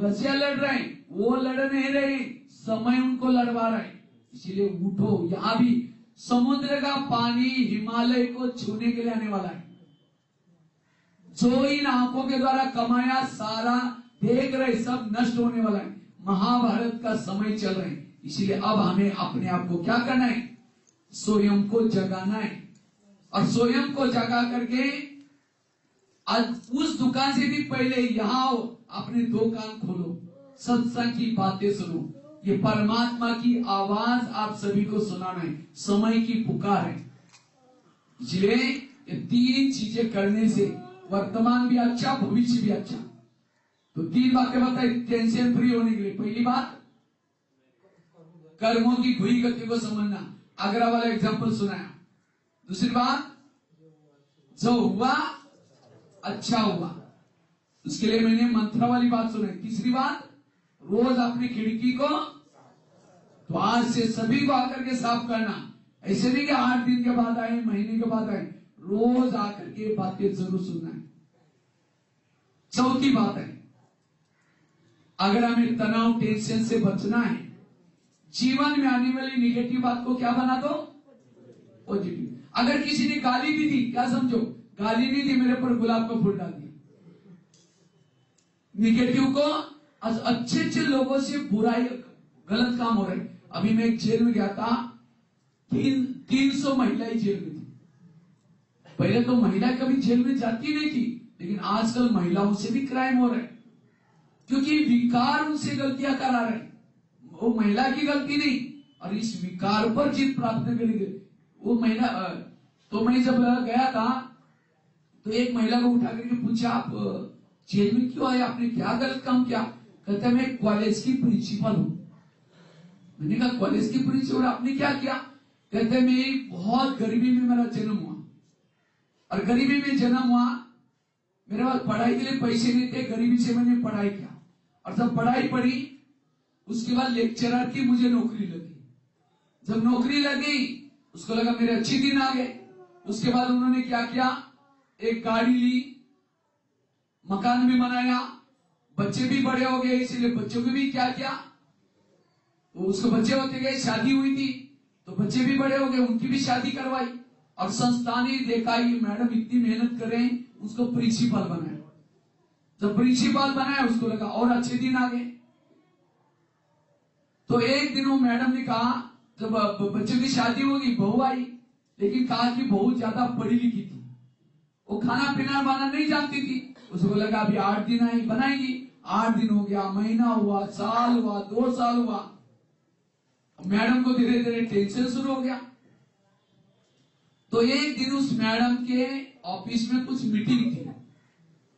रशिया लड़ रहे हैं, वो लड़ नहीं रहे, समय उनको लड़वा रहे हैं। इसलिए उठो, यहां भी समुद्र का पानी हिमालय को छूने के लिए आने वाला है। जो इन आंखों के द्वारा कमाया सारा देख रहे, सब नष्ट होने वाला है। महाभारत का समय चल रहा है। इसलिए अब हमें अपने आप को क्या करना है? स्वयं को जगाना है। और स्वयं को जगा करके आज उस दुकान से भी पहले यहां आओ, अपने 2 कान खोलो, सत्संग की बातें सुनो। ये परमात्मा की आवाज आप सभी को सुनाना है, समय की पुकार है। इसलिए ये 3 चीजें करने से वर्तमान भी अच्छा, भविष्य भी अच्छा। तो 3 बातें बताई टेंशन फ्री होने के लिए। पहली बात, कर्मों की घुई गति को समझना, आगरा वाला एग्जाम्पल सुनाया। दूसरी बात, जो हुआ अच्छा हुआ, उसके लिए मैंने मंत्र वाली बात सुनाई। तीसरी बात, रोज अपनी खिड़की को द्वार से सभी को आकर के साफ करना। ऐसे नहीं कि 8 दिन के बाद आए, महीने के बाद आए, रोज आकर के बातें जरूर सुनना है। चौथी बात है, अगर हमें तनाव टेंशन से बचना है, जीवन में आने वाली निगेटिव बात को क्या बना दो, पॉजिटिव। अगर किसी ने गाली भी दी, क्या समझो, गाली नहीं दी, मेरे पर गुलाब का फूल डाल दिया, निगेटिव को। अच्छे अच्छे लोगों से बुराई, गलत काम हो रहे। अभी मैं एक जेल में गया था, 300 महिलाएं जेल में थी। पहले तो महिला कभी जेल में जाती नहीं थी, लेकिन आजकल महिलाओं से भी क्राइम हो रहे हैं, क्योंकि विकार उनसे गलतियां करा रहे हैं। वो महिला की गलती नहीं, और इस विकार पर जीत प्राप्त करने के वो महिला। तो मैं जब गया था तो एक महिला को उठा करके पूछा, आप जेल में क्यों आए, आपने क्या गलत काम किया? कहते मैं कॉलेज की प्रिंसिपल हूं। मैंने कहा कॉलेज की प्रिंसिपल, आपने क्या किया? कहते मैं बहुत गरीबी में मेरा जन्म हुआ, और गरीबी में जन्म हुआ, मेरे पास पढ़ाई के लिए पैसे नहीं थे, गरीबी से मैंने पढ़ाई किया, और जब पढ़ाई पढ़ी उसके बाद लेक्चरर की मुझे नौकरी लगी। जब नौकरी लगी उसको लगा मेरे अच्छे दिन आ गए। उसके बाद उन्होंने क्या किया, एक गाड़ी ली, मकान भी बनाया, बच्चे भी बड़े हो गए, इसलिए बच्चों की भी क्या किया, तो उसके बच्चे होते गए, शादी हुई थी तो बच्चे भी बड़े हो गए, उनकी भी शादी करवाई। और संस्थान ने देखा ये मैडम इतनी मेहनत कर रहे हैं, उसको प्रिंसिपल बनाया। जब प्रिंसिपल बनाया उसको लगा और अच्छे दिन आ गए। तो एक दिन वो मैडम ने कहा, जब बच्चों की शादी होगी, बहू आई, लेकिन कहा कि बहू ज्यादा पढ़ी लिखी थी, वो खाना पीना बनाना नहीं जानती थी। उसको लगा अभी 8 दिन आई, बनाएगी। 8 दिन हो गया, महीना हुआ, साल हुआ, 2 साल हुआ, मैडम को धीरे धीरे टेंशन शुरू हो गया। तो एक दिन उस मैडम के ऑफिस में कुछ मीटिंग थी,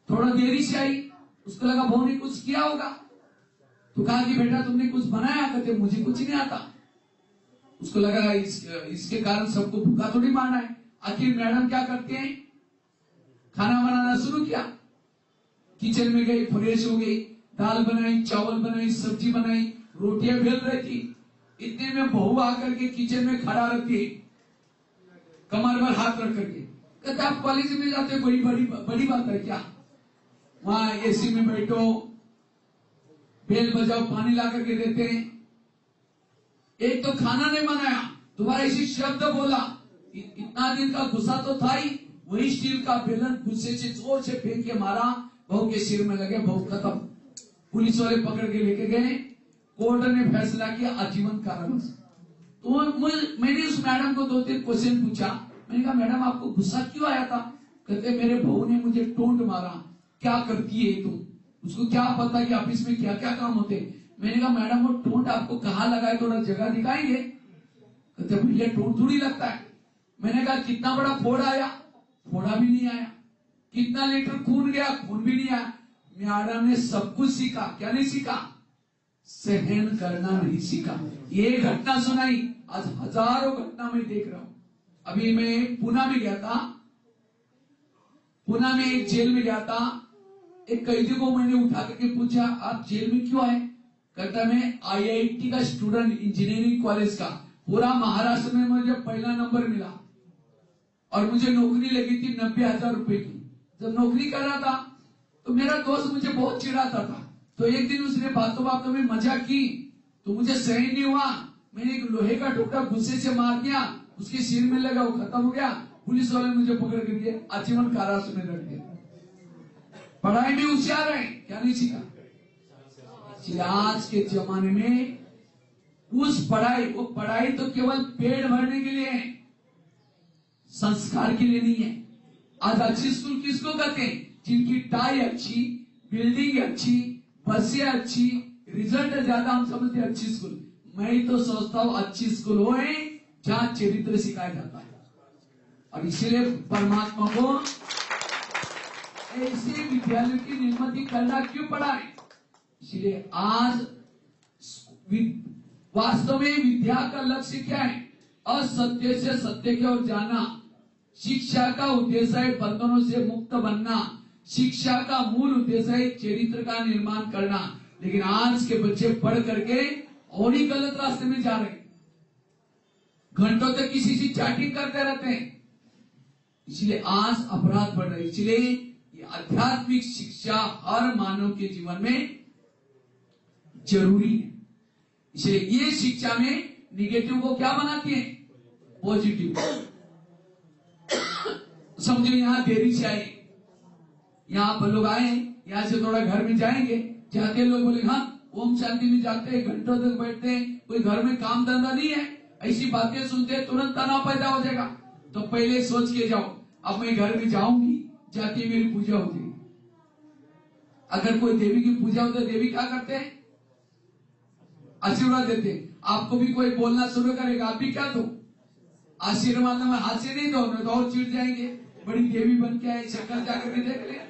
थोड़ा देरी से आई। उसको लगा बहू ने कुछ किया होगा, तो कहा कि बेटा तुमने कुछ बनाया? कहते मुझे कुछ नहीं आता। उसको लगा इसके कारण सबको भूखा थोड़ी मारना है। आखिर मैडम क्या करते हैं, खाना बनाना शुरू किया। किचन में गई, फ्रेश हो गई, दाल बनाई, चावल बनाई, सब्जी बनाई, रोटियां बेल रही थी। इतने में बहू आकर के किचन में खड़ा रहती है, कमर पर हाथ रख करके। कहते आप कॉलेज में जाते, कोई बड़ी बात है क्या? वहां एसी में बैठो, बेल बजाओ, पानी ला करके देते हैं। एक तो खाना नहीं बनाया, दोबारा इसी शब्द बोला। इतना दिन का गुस्सा तो था ही, वही स्टील का बेलन गुस्से से जोर से फेंक के मारा, बहू के सिर में लगे, बहू खत्म। पुलिस वाले पकड़ के लेके गए, कोर्ट ने फैसला किया आजीवन कारावास। तो मैंने उस मैडम को 2-3 क्वेश्चन पूछा। मैंने कहा मैडम आपको गुस्सा क्यों आया था? कहते मेरे बहू ने मुझे टोंट मारा। क्या करती है तुम? उसको क्या पता कि ऑफिस में क्या क्या काम होते। मैंने कहा मैडम वो टोंट आपको कहाँ लगा है, थोड़ा जगह दिखाएंगे? कहते भैया टोंट थोड़ी लगता है। मैंने कहा कितना बड़ा फोड़ आया? फोड़ा भी नहीं आया। कितना लीटर खून गया? खून भी नहीं आया। मैडम ने सब कुछ सीखा। क्या नहीं सीखा? सहन करना नहीं सीखा। ये घटना सुनाई, आज हजारों घटना मैं देख रहा हूं। अभी मैं पुणे में गया था, पुणे में एक जेल में गया था। एक कैदी को मैंने उठा करके पूछा आप जेल में क्यों आए? कहता मैं IIT का स्टूडेंट, इंजीनियरिंग कॉलेज का, पूरा महाराष्ट्र में मुझे पहला नंबर मिला और मुझे नौकरी लगी थी 90,000 रुपए की। जब नौकरी कर रहा था तो मेरा दोस्त मुझे बहुत चिढ़ाता था। तो एक दिन उसने बातों बातों में मजाक की, तो मुझे सहन नहीं हुआ। मैंने एक लोहे का टुकड़ा गुस्से से मार दिया, उसके सिर में लगा, वो खत्म हो गया। पुलिस वाले मुझे पकड़ करके आजीवन कारावास में रख दिया। पढ़ाई में होशियार है, क्या नहीं सीखा? आज के जमाने में उस पढ़ाई, वो पढ़ाई तो केवल पेट भरने के लिए है, संस्कार के लिए नहीं है। आज अच्छी स्कूल किसको कहते हैं? जिनकी टाई अच्छी, बिल्डिंग अच्छी, बसें अच्छी, रिजल्ट ज्यादा, हम समझते हैं अच्छी स्कूल। मैं तो सोचता हूं अच्छी स्कूल हो जहां चरित्र सिखाया जाता है। और इसीलिए परमात्मा को ऐसे विद्यालयों की निर्मित करना क्यों पड़ा है? इसलिए आज वास्तव में विद्या का लक्ष्य क्या है? असत्य से सत्य की ओर जाना। शिक्षा का उद्देश्य है बंधनों से मुक्त बनना। शिक्षा का मूल उद्देश्य है चरित्र का निर्माण करना। लेकिन आज के बच्चे पढ़ करके और ही गलत रास्ते में जा रहे हैं, घंटों तक किसी से चैटिंग करते रहते हैं। इसलिए आज अपराध बढ़ रहे। इसलिए आध्यात्मिक शिक्षा हर मानव के जीवन में जरूरी है। इसलिए ये शिक्षा में निगेटिव को क्या बनाती है? पॉजिटिव। समझो यहां देरी से आए, यहां पर लोग आए, यहां से थोड़ा घर में जाएंगे, जाके लोग बोले हाँ ओम शांति में जाते हैं, घंटों तक बैठते हैं, कोई घर में काम धंधा नहीं है, ऐसी बातें सुनते तुरंत तनाव पैदा हो जाएगा। तो पहले सोच के जाओ, अब मैं घर में जाऊंगी, जाके मेरी पूजा होती है। अगर कोई देवी की पूजा होती है, देवी क्या करते हैं? आशीर्वाद देते हैं। आपको भी कोई बोलना शुरू करेगा, आप भी क्या दो? आशीर्वाद में हाथ से नहीं दो, तो और चिढ़ जाएंगे, बड़ी देवी बन के आए, शक्ल जाकर के देख ले।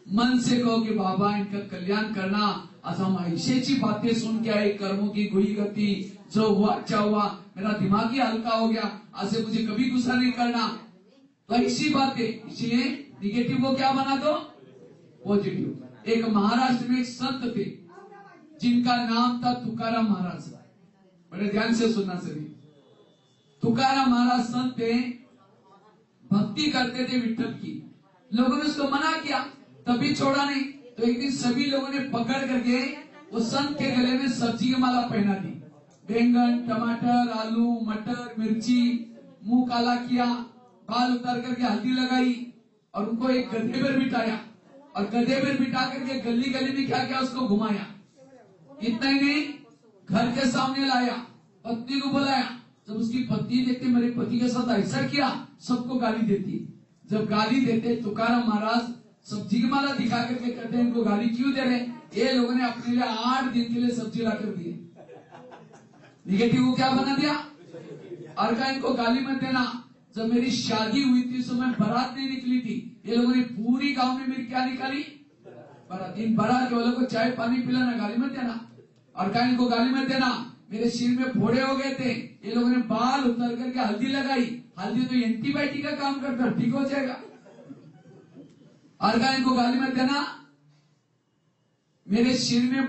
मन से कहो कि बाबा इनका कल्याण करना, आज हम ऐसी बातें सुन के आए, कर्मों की गुई गति, जो हुआ अच्छा हुआ, मेरा दिमाग ही हल्का हो गया, आज से मुझे कभी गुस्सा नहीं करना। तो ऐसी बातें, इसलिए निगेटिव को क्या बना दो? पॉजिटिव। एक महाराष्ट्र में एक संत थे जिनका नाम था तुकाराम महाराज। बड़े ध्यान से सुनना सभी। तुकाराम महाराज संत थे, भक्ति करते थे विठ्ठल की। लोगों ने उसको मना किया, तभी छोड़ा नहीं। तो एक दिन सभी लोगों ने पकड़ करके वो संत के गले में सब्जी की माला पहना दी। बैंगन, टमाटर, आलू, मटर, मिर्ची, मुंह काला किया, बाल उतार करके हल्दी लगाई और उनको एक गधे पर बिठाया और गधे पर बिठा करके गली गली में क्या किया, उसको घुमाया। इतना ही नहीं, घर के सामने लाया, पत्नी को बुलाया। जब उसकी पत्नी देखते मेरे पति के साथ ऐसा किया, सबको गाली देती। जब गाली देते तुकाराम महाराज सब्जी की माला दिखा करके कहते हैं इनको गाली क्यों दे रहे? ये लोगों ने अपने लिए 8 दिन के लिए सब्जी ला कर दी। निगेटिव को क्या बना दिया? और कहा इनको गाली मत देना। जब मेरी शादी हुई थी उस समय बारात नहीं निकली थी, ये लोगों ने पूरी गांव में मेरी क्या निकाली? बारात। इन बारात वालों को चाय पानी पिलाना, गाली मत देना। और कहा इनको गाली मत देना, मेरे सिर में फोड़े हो गए थे, ये लोगों ने बाल उतर करके हल्दी लगाई। हल्दी तो एंटीबायोटिक का काम करता है, ठीक हो जाएगा। और कहा इनको गाली मत देना, मेरे सिर में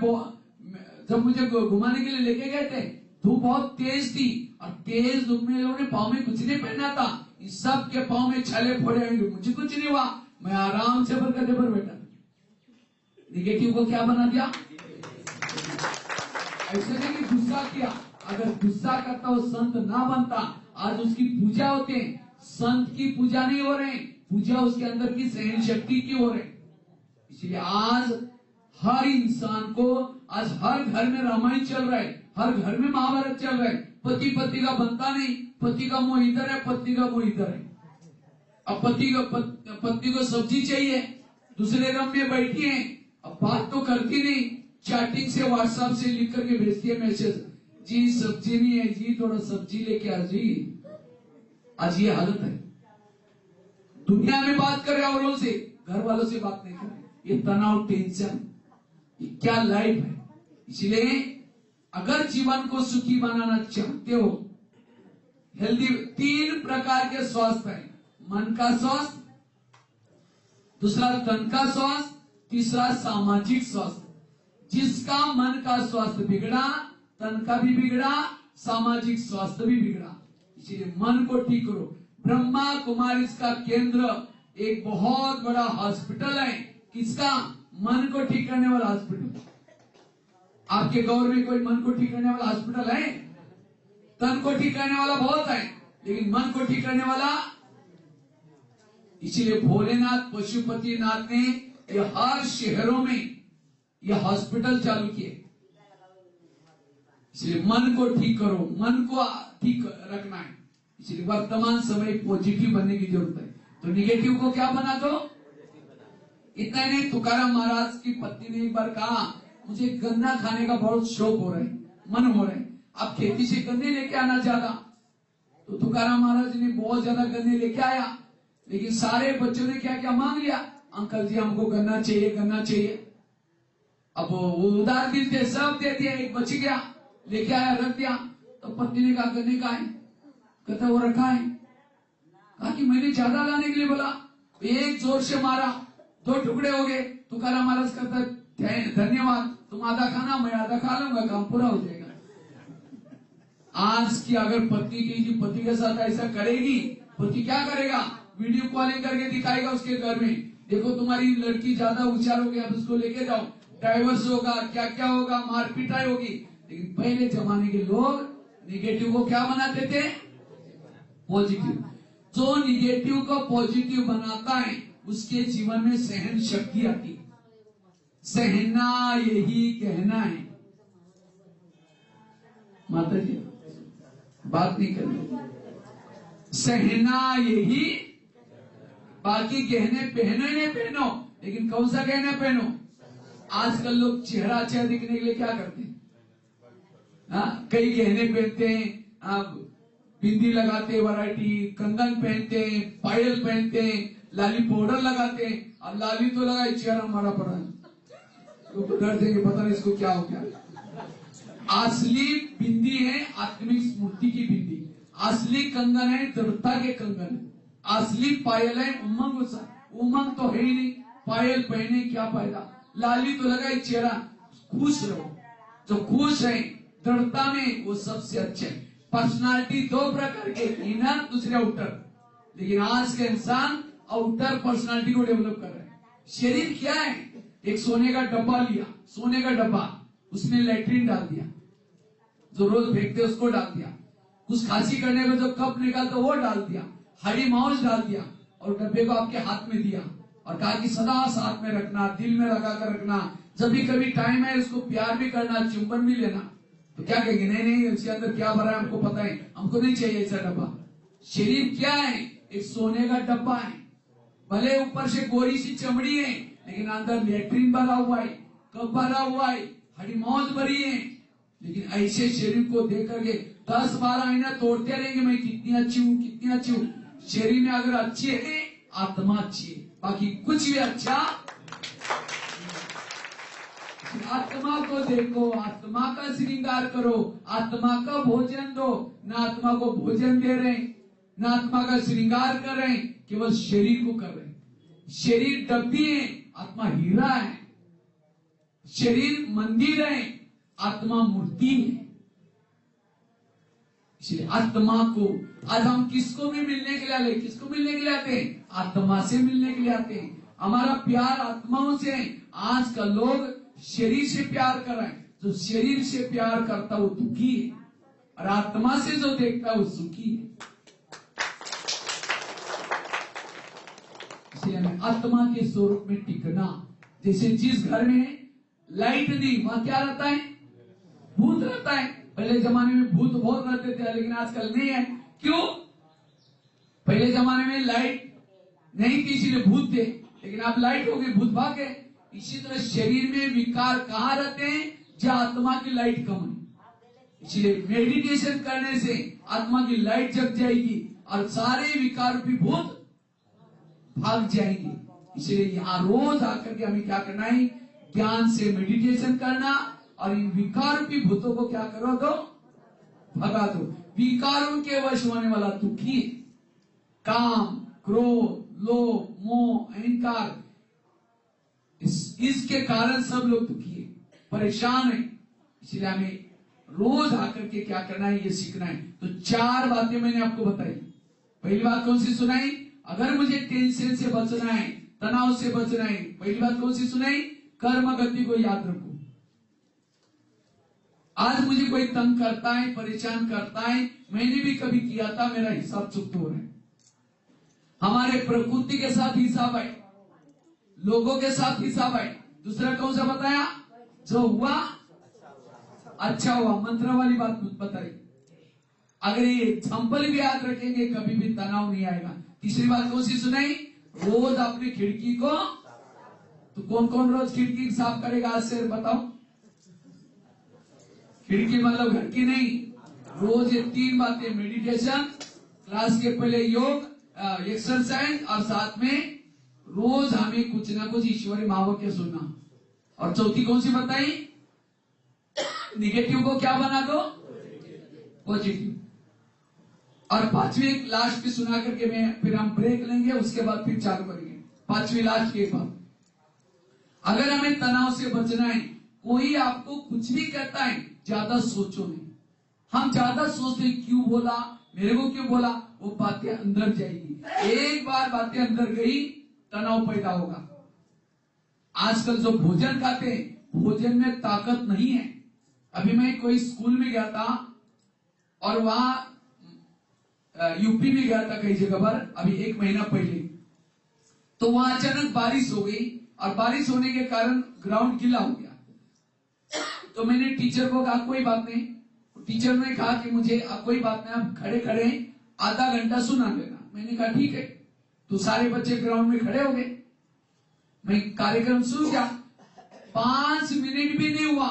जब मुझे घुमाने के लिए लेके गए थे, धूप बहुत तेज थी और तेज धूप में लोगों ने पाँव में कुछ नहीं पहना था, इस सब के पाँव में छाले फोड़े होंगे, मुझे कुछ नहीं हुआ, मैं आराम से गधे पर बैठा। निगेटिव को क्या बना दिया? ऐसे नहीं कि गुस्सा किया, अगर गुस्सा करता वो संत ना बनता। आज उसकी पूजा होते हैं, संत की पूजा नहीं हो रहे, पूजा उसके अंदर की सहन शक्ति की हो रही। इसलिए आज हर इंसान को, आज हर घर में रामायण चल रहा है, हर घर में महाभारत चल रहा है। पति पति का बनता नहीं, पति का मुंह इधर है, पत्नी का मुंह इधर है। अब पत्नी को सब्जी चाहिए, दूसरे रूम में बैठी है, अब बात तो करती नहीं, चैटिंग से व्हाट्सएप से लिख करके भेजती है मैसेज, जी सब्जी नहीं है जी, थोड़ा सब्जी लेके आ जी। आज ये हालत है। दुनिया में बात कर रहे औरों से, घर वालों से बात नहीं कर रहे। ये तनाव, टेंशन, ये क्या लाइफ है। इसलिए अगर जीवन को सुखी बनाना चाहते हो, हेल्दी 3 प्रकार के स्वास्थ्य है। मन का स्वास्थ्य, दूसरा तन का स्वास्थ्य, तीसरा सामाजिक स्वास्थ्य। जिसका मन का स्वास्थ्य बिगड़ा, तन का भी बिगड़ा, सामाजिक स्वास्थ्य भी बिगड़ा। इसलिए मन को ठीक करो। ब्रह्मा कुमारी का केंद्र एक बहुत बड़ा हॉस्पिटल है। किसका? मन को ठीक करने वाला हॉस्पिटल। आपके गांव में कोई मन को ठीक करने वाला हॉस्पिटल है? तन को ठीक करने वाला बहुत है, लेकिन मन को ठीक करने वाला। इसलिए भोलेनाथ पशुपतिनाथ ने ये हर शहरों में ये हॉस्पिटल चालू किए। इसलिए मन को ठीक करो, मन को ठीक रखना है। इसलिए वर्तमान समय पॉजिटिव बनने की जरूरत है। तो निगेटिव को क्या बना दो? इतना ही नहीं, तुकाराम महाराज की पत्नी ने एक बार कहा, मुझे गन्ना खाने का बहुत शौक हो रहा है, मन हो रहा है, आप खेती से गन्ने लेके आना ज्यादा। तो तुकाराम महाराज ने बहुत ज्यादा गन्ने लेके आया, लेकिन सारे बच्चों ने क्या क्या मांग लिया, अंकल जी हमको गन्ना चाहिए, गन्ना चाहिए। अब वो उधार दिल थे, सब दे दिया, एक बच गया, लेके आया, रख दिया। तो पत्नी ने कहा गन्ने का है? कहता वो रखा है। कहा कि मैंने ज्यादा लाने के लिए बोला, एक जोर से मारा, 2 टुकड़े हो गए। तुकाराम महाराज कहता धन्यवाद, तुम आधा खाना, मैं आधा खा लूंगा, काम पूरा हो जाएगा। आज की अगर पत्नी की पति के साथ ऐसा करेगी, पति क्या करेगा? वीडियो कॉलिंग करके दिखाएगा उसके घर में, देखो तुम्हारी लड़की ज्यादा होशियार हो गई, अब उसको लेके जाओ, डाइवर्स होगा, क्या क्या होगा, मार पिटाई होगी। लेकिन पहले जमाने के लोग निगेटिव को क्या बनाते थे? पॉजिटिव। जो निगेटिव को पॉजिटिव बनाता है उसके जीवन में सहन शक्ति आती है। सहना यही कहना है। माता जी बात नहीं करनी। सहना यही, बाकी गहने पहनो नहीं पहनो, लेकिन कौन सा गहना पहनो? आजकल लोग चेहरा अच्छा दिखने के लिए क्या करते हैं? कई गहने पहनते हैं, आप बिंदी लगाते हैं, वैरायटी, कंगन पहनते हैं, पायल पहनते हैं, लाली पाउडर लगाते हैं। अब लाली तो लगाए, चेहरा हमारा पड़ा है, तो डर देंगे पता नहीं इसको क्या हो गया। असली बिंदी है आत्मिक स्मृति की बिंदी, असली कंगन है दृढ़ता के कंगन, असली पायल है उमंग। उमंग तो है ही नहीं, पायल पहने क्या फायदा? लाली तो लगाए, चेहरा खुश रहो। जो खुश है दृढ़ता में वो सबसे अच्छे है। पर्सनालिटी दो प्रकार के, इनर दूसरे आउटर। लेकिन आज के इंसान आउटर पर्सनालिटी को डेवलप कर रहे हैं। शरीर क्या है? एक सोने का डब्बा लिया, सोने का डब्बा, उसमें लैट्रिन डाल दिया, जो रोज फेंकते उसको डाल दिया, कुछ खांसी करने में जो कप निकालते वो डाल दिया, हरी माउस डाल दिया, और डब्बे को आपके हाथ में दिया और कहा कि सदा साथ में रखना, दिल में लगा कर रखना, जब भी कभी टाइम है उसको प्यार भी करना, चुंबन भी लेना। तो क्या कहेंगे? नहीं नहीं, उसके अंदर क्या भरा है हमको पता है, हमको नहीं चाहिए ऐसा डब्बा। शरीर क्या है? एक सोने का डब्बा है। भले ऊपर से गोरी सी चमड़ी है, लेकिन अंदर लेट्रिन भरा हुआ है, कप भरा हुआ है, हरी मौज भरी है। लेकिन ऐसे शरीर को देख करके 10-12 आईना तोड़ते रहेंगे, मैं कितनी अच्छी हूँ, कितनी अच्छी हूँ। शरीर में अगर अच्छी है, आत्मा अच्छी है, बाकी कुछ भी अच्छा। आत्मा को देखो, आत्मा का श्रृंगार करो, आत्मा का भोजन दो। ना आत्मा को भोजन दे रहे, ना आत्मा का श्रृंगार कर रहे, केवल शरीर को कर रहे। शरीर डब्बी है, आत्मा हीरा है। शरीर मंदिर है, आत्मा मूर्ति है। इसलिए आत्मा को आज हम किसको भी मिलने के लिए आते, किसको मिलने के लिए आते हैं? आत्मा से मिलने के लिए आते हैं। हमारा प्यार आत्माओं से है। आज का लोग शरीर से प्यार कर रहे हैं। जो शरीर से प्यार करता वो दुखी है, और आत्मा से जो देखता वो सुखी है। इसलिए हमें आत्मा के स्वरूप में टिकना। जैसे जिस घर में लाइट नहीं, वहां क्या रहता है? भूत रहता है। पहले जमाने में भूत बहुत रहते थे, लेकिन आजकल नहीं है। क्यों? पहले जमाने में लाइट नहीं थी इसलिए भूत थे, लेकिन अब लाइट हो गई, भूत भाग गए। इसी तरह शरीर में विकार कहाँ रहते हैं? जहाँ आत्मा की लाइट कम है। इसलिए मेडिटेशन करने से आत्मा की लाइट जग जाएगी और सारे विकार भी भूत भाग जाएंगे। इसलिए यहाँ रोज आकर के हमें क्या करना है? ध्यान से मेडिटेशन करना, और इन विकार रूपी भूतों को क्या करो? दो, भगा दो। विकारों के वश होने वाला दुखी है। काम, क्रोध, लोभ, मोह, अहंकार, इसके कारण सब लोग दुखी है, परेशान है। इसलिए हमें रोज आकर के क्या करना है? ये सीखना है। तो 4 बातें मैंने आपको बताई। पहली बात कौन सी सुनाई? अगर मुझे टेंशन से बचना है, तनाव से बचना है, पहली बात कौन सी सुनाई? कर्म गति को याद रखो। आज मुझे कोई तंग करता है, परेशान करता है, मैंने भी कभी किया था, मेरा हिसाब चुकता हो रहा है। हमारे प्रकृति के साथ हिसाब है, लोगों के साथ हिसाब है। दूसरा कौन सा बताया? जो हुआ अच्छा हुआ, मंत्र वाली बात बताई। अगर ये एग्जाम्पल भी याद रखेंगे, कभी भी तनाव नहीं आएगा। तीसरी बात कौन सी सुनाई? रोज अपनी खिड़की को, तो कौन कौन रोज खिड़की साफ करेगा? आज से बताओ। खिड़की मतलब घर की नहीं, रोज ये 3 बातें, मेडिटेशन, क्लास के पहले योग, एक्सरसाइज, और साथ में रोज हमें कुछ ना कुछ ईश्वरी महावाक्य सुनना। और चौथी कौन सी बताई? निगेटिव को क्या बना दो? पॉजिटिव। और 5वीं लास्ट की सुना करके फिर हम ब्रेक लेंगे, उसके बाद फिर चालू करेंगे। 5वीं लास्ट के बाद, अगर हमें तनाव से बचना है, कोई आपको कुछ भी कहता है, ज्यादा सोचो नहीं। हम ज्यादा सोचते क्यों बोला, मेरे को क्यों बोला, वो बातें अंदर जाएगी। एक बार बातें अंदर गई, तनाव पैदा होगा। आजकल जो भोजन खाते हैं, भोजन में ताकत नहीं है। अभी मैं कोई स्कूल में गया था और वहां यूपी में गया था कई जगह पर, अभी 1 महीना पहले। तो वहां अचानक बारिश हो गई और बारिश होने के कारण ग्राउंड गीला हो गया। तो मैंने टीचर को कहा कोई बात नहीं। टीचर ने कहा कि मुझे कोई बात नहीं, आप खड़े खड़े आधा घंटा सुना लेना। मैंने कहा ठीक है। तो सारे बच्चे ग्राउंड में खड़े हो गए, मैं कार्यक्रम सुन गया। 5 मिनट भी नहीं हुआ,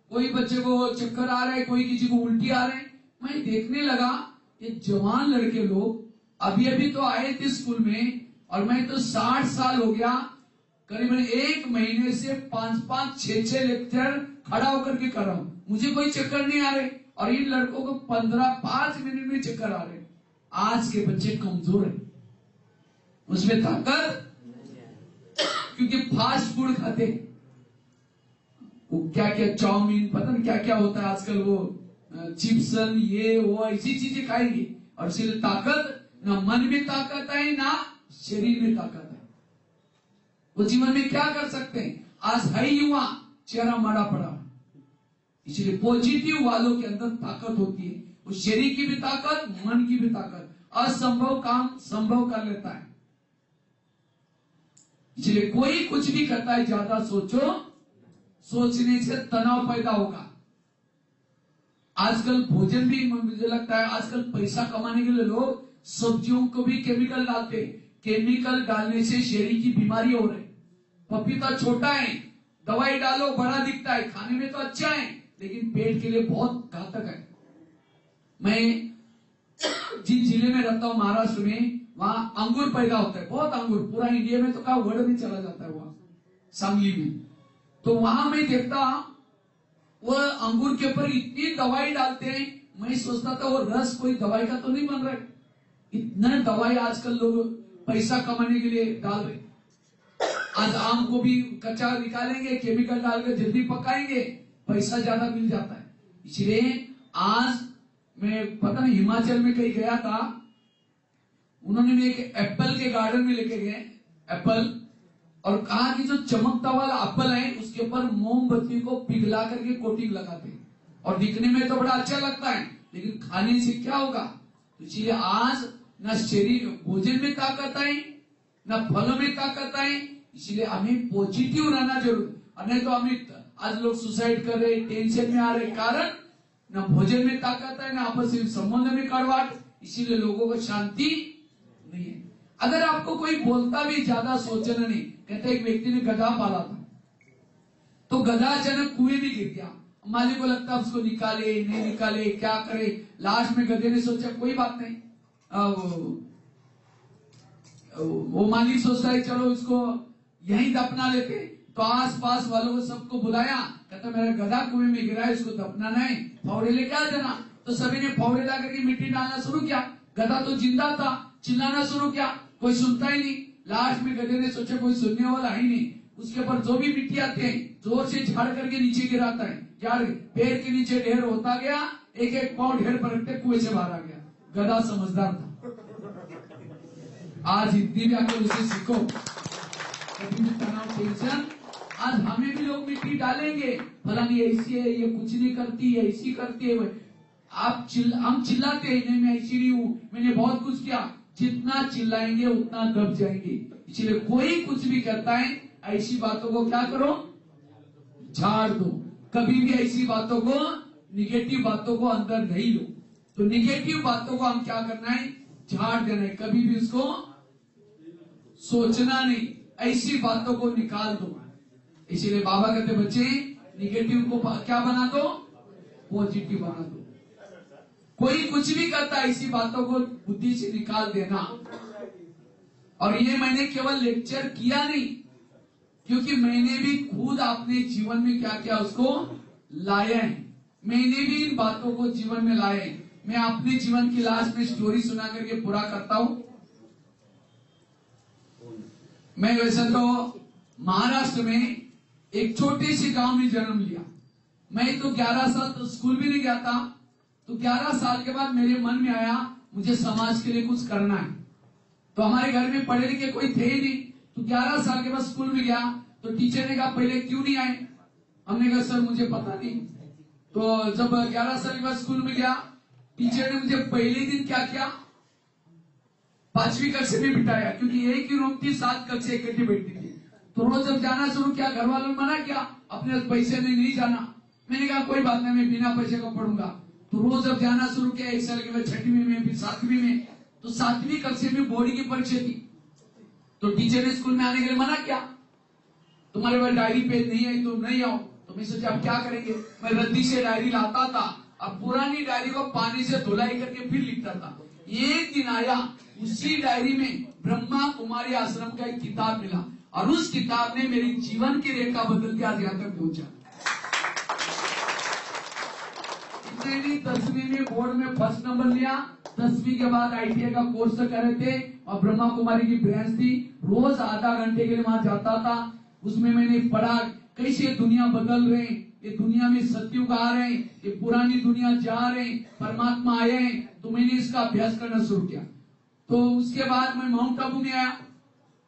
कोई बच्चे को चक्कर आ रहा है, कोई किसी को उल्टी आ रहे हैं। मैं देखने लगा ये जवान लड़के लोग अभी अभी तो आए थे स्कूल में, और मैं तो 60 साल हो गया, करीबन 1 महीने से 5-5, 6-6 लेक्चर खड़ा होकर के कर रहा हूं, मुझे कोई चक्कर नहीं आ रहे। और इन लड़कों को 5 मिनट में चक्कर आ रहे। आज के बच्चे कमजोर है, उसमें ताकत, क्योंकि फास्ट फूड खाते हैं। वो क्या क्या चाउमीन, पता नहीं क्या क्या होता है आजकल, वो चिप्सन, ये वो ऐसी चीजें खाएंगे, और इसलिए ताकत, ना मन में ताकत है ना शरीर में ताकत है। वो जीवन में क्या कर सकते हैं? आज है युवा, चेहरा माड़ा पड़ा। इसलिए पॉजिटिव वालों के अंदर ताकत होती है, वो शरीर की भी ताकत, मन की भी ताकत, असंभव काम संभव कर लेता है। इसलिए कोई कुछ भी करता है, ज्यादा सोचो, सोचने से तनाव पैदा होगा। आजकल भोजन भी, मुझे लगता है आजकल पैसा कमाने के लिए लोग सब्जियों को भी केमिकल डालते हैं। केमिकल डालने से शरीर की बीमारी हो रही। पपीता छोटा है, दवाई डालो बड़ा दिखता है, खाने में तो अच्छा है, लेकिन पेट के लिए बहुत घातक है। मैं जिस जिले में रहता हूं महाराष्ट्र में, वहां अंगूर पैदा होता है, बहुत अंगूर, पूरा इंडिया में तो क्या वर्ल्ड में चला जाता है वहां सांगली में। तो वहां मैं देखता वह अंगूर के ऊपर इतनी दवाई डालते हैं, मैं सोचता था वो रस कोई दवाई का तो नहीं बन रहा है। इतना दवाई आजकल लोग पैसा कमाने के लिए डाल रहे। आज आम को भी कच्चा निकालेंगे, केमिकल डालकर जल्दी पकाएंगे, पैसा ज्यादा मिल जाता है। इसलिए आज मैं पता नहीं हिमाचल में कहीं गया था, उन्होंने भी एक एप्पल के गार्डन में लेके गए एप्पल, और कहा कि जो चमकता वाला एप्पल है उसके ऊपर मोमबत्ती को पिघला करके कोटिंग लगाते हैं, और दिखने में तो बड़ा अच्छा लगता है, लेकिन खाने से क्या होगा? इसलिए आज न शरीर भोजन में ताकत है, न फलों में ताकत है। इसलिए हमें पॉजिटिव रहना जरूर, नहीं तो हमें आज लोग सुसाइड कर रहे, टेंशन में आ रहे, कारण न भोजन में ताकत है, न आपस में संबंध में कड़वाहट। इसीलिए लोगों को शांति नहीं है। अगर आपको कोई बोलता भी, ज्यादा सोचना नहीं। कहते एक व्यक्ति ने गधा पाला था, तो गधा अचानक कुएं में गिर गया। मालिक को लगता उसको निकाले नहीं निकाले, क्या करे। लास्ट में गधे ने सोचा कोई बात नहीं, वो मालिक सोचता है चलो इसको यहीं दफना लेते। तो आस पास वालों को सबको बुलाया, कहता मेरा गधा कुएं में गिरा है, इसको दफनाना है, फावड़े लेके आ जाना। तो सभी ने फावड़े ला करके मिट्टी डालना शुरू किया। गधा तो जिंदा था, चिल्लाना शुरू किया, कोई सुनता ही नहीं। लास्ट में गधे ने सोचा कोई सुनने वाला ही नहीं, उसके ऊपर जो भी मिट्टी आते हैं जोर से झाड़ करके नीचे गिराता है। झाड़ पैर के नीचे ढेर होता गया, एक एक पांव ढेर पर कुएं से बाहर आ गया। गधा समझदार था। आज इतनी भी अकल उसे सीखो, कभी भी तनाव टेंशन। आज हमें भी लोग मिट्टी डालेंगे, फलानी ऐसी है, ये कुछ नहीं करती है, ऐसी करती है। हम चिल्लाते हैं नहीं मैं ऐसी नहीं हूं, मैंने बहुत कुछ किया। जितना चिल्लाएंगे उतना दब जाएंगे। इसलिए कोई कुछ भी करता है, ऐसी बातों को क्या करो, झाड़ दो। कभी भी ऐसी बातों को, निगेटिव बातों को अंदर नहीं लो। तो निगेटिव बातों को हम क्या करना है, झाड़ देना है। कभी भी उसको सोचना नहीं, ऐसी बातों को निकाल दो। इसीलिए बाबा कहते बच्चे निगेटिव को क्या बना दो, पॉजिटिव बना दो। कोई कुछ भी करता है, ऐसी बातों को बुद्धि से निकाल देना। और ये मैंने केवल लेक्चर किया नहीं, क्योंकि मैंने भी खुद अपने जीवन में क्या क्या उसको लाया है। मैंने भी इन बातों को जीवन में लाया है। मैं अपने जीवन की लास्ट में स्टोरी सुना करके पूरा करता हूं। मैं वैसे तो महाराष्ट्र में एक छोटे से गांव में जन्म लिया। मैं तो 11 साल तो स्कूल भी नहीं गया था। तो 11 साल के बाद मेरे मन में आया मुझे समाज के लिए कुछ करना है। तो हमारे घर में पढ़े लिखे कोई थे ही नहीं। तो 11 साल के बाद स्कूल में गया, तो टीचर ने कहा पहले क्यों नहीं आए? हमने कहा सर मुझे पता नहीं। तो जब 11 साल के बाद स्कूल में गया, टीचर ने मुझे पहले दिन क्या किया, 5वीं कक्षा में बिठाया, क्योंकि एक ही रूम थी, 7 कक्षा इकट्ठी बैठती थी। तो रोज जब जाना शुरू किया, घर वालों ने मना किया, अपने पैसे में नहीं जाना। मैंने कहा कोई बात नहीं, मैं बिना पैसे का पढ़ूंगा। तो रोज जब जाना शुरू किया, 1 साल के बाद 6वीं में, फिर 7वीं में, तो 7वीं कक्षा में बोर्ड की परीक्षा थी। तो टीचर ने स्कूल में आने के लिए मना किया, तुम्हारे पास डायरी पेज नहीं है तो नहीं आओ। तो मैं सोचा अब क्या करेंगे, मैं रद्दी से डायरी लाता था, अब पुरानी डायरी को पानी से धुलाई करके फिर लिखता था। एक दिन आया, उसी डायरी में ब्रह्मा कुमारी आश्रम का एक किताब मिला, और उस किताब ने मेरी जीवन की रेखा बदल के आज यहाँ तक पहुंचा। इतने नहीं, 10वीं में बोर्ड में फर्स्ट नंबर लिया। 10वीं के बाद ITI का कोर्स कर रहे थे, और ब्रह्मा कुमारी की ब्रांच थी, रोज आधा घंटे के लिए वहां जाता था। उसमें मैंने पढ़ा कैसे दुनिया बदल रहे, ये दुनिया में सत्युग आ रहे हैं, ये पुरानी दुनिया जा रहे हैं, परमात्मा आए हैं। तो मैंने इसका अभ्यास करना शुरू किया। तो उसके बाद मैं माउंट आबू में आया।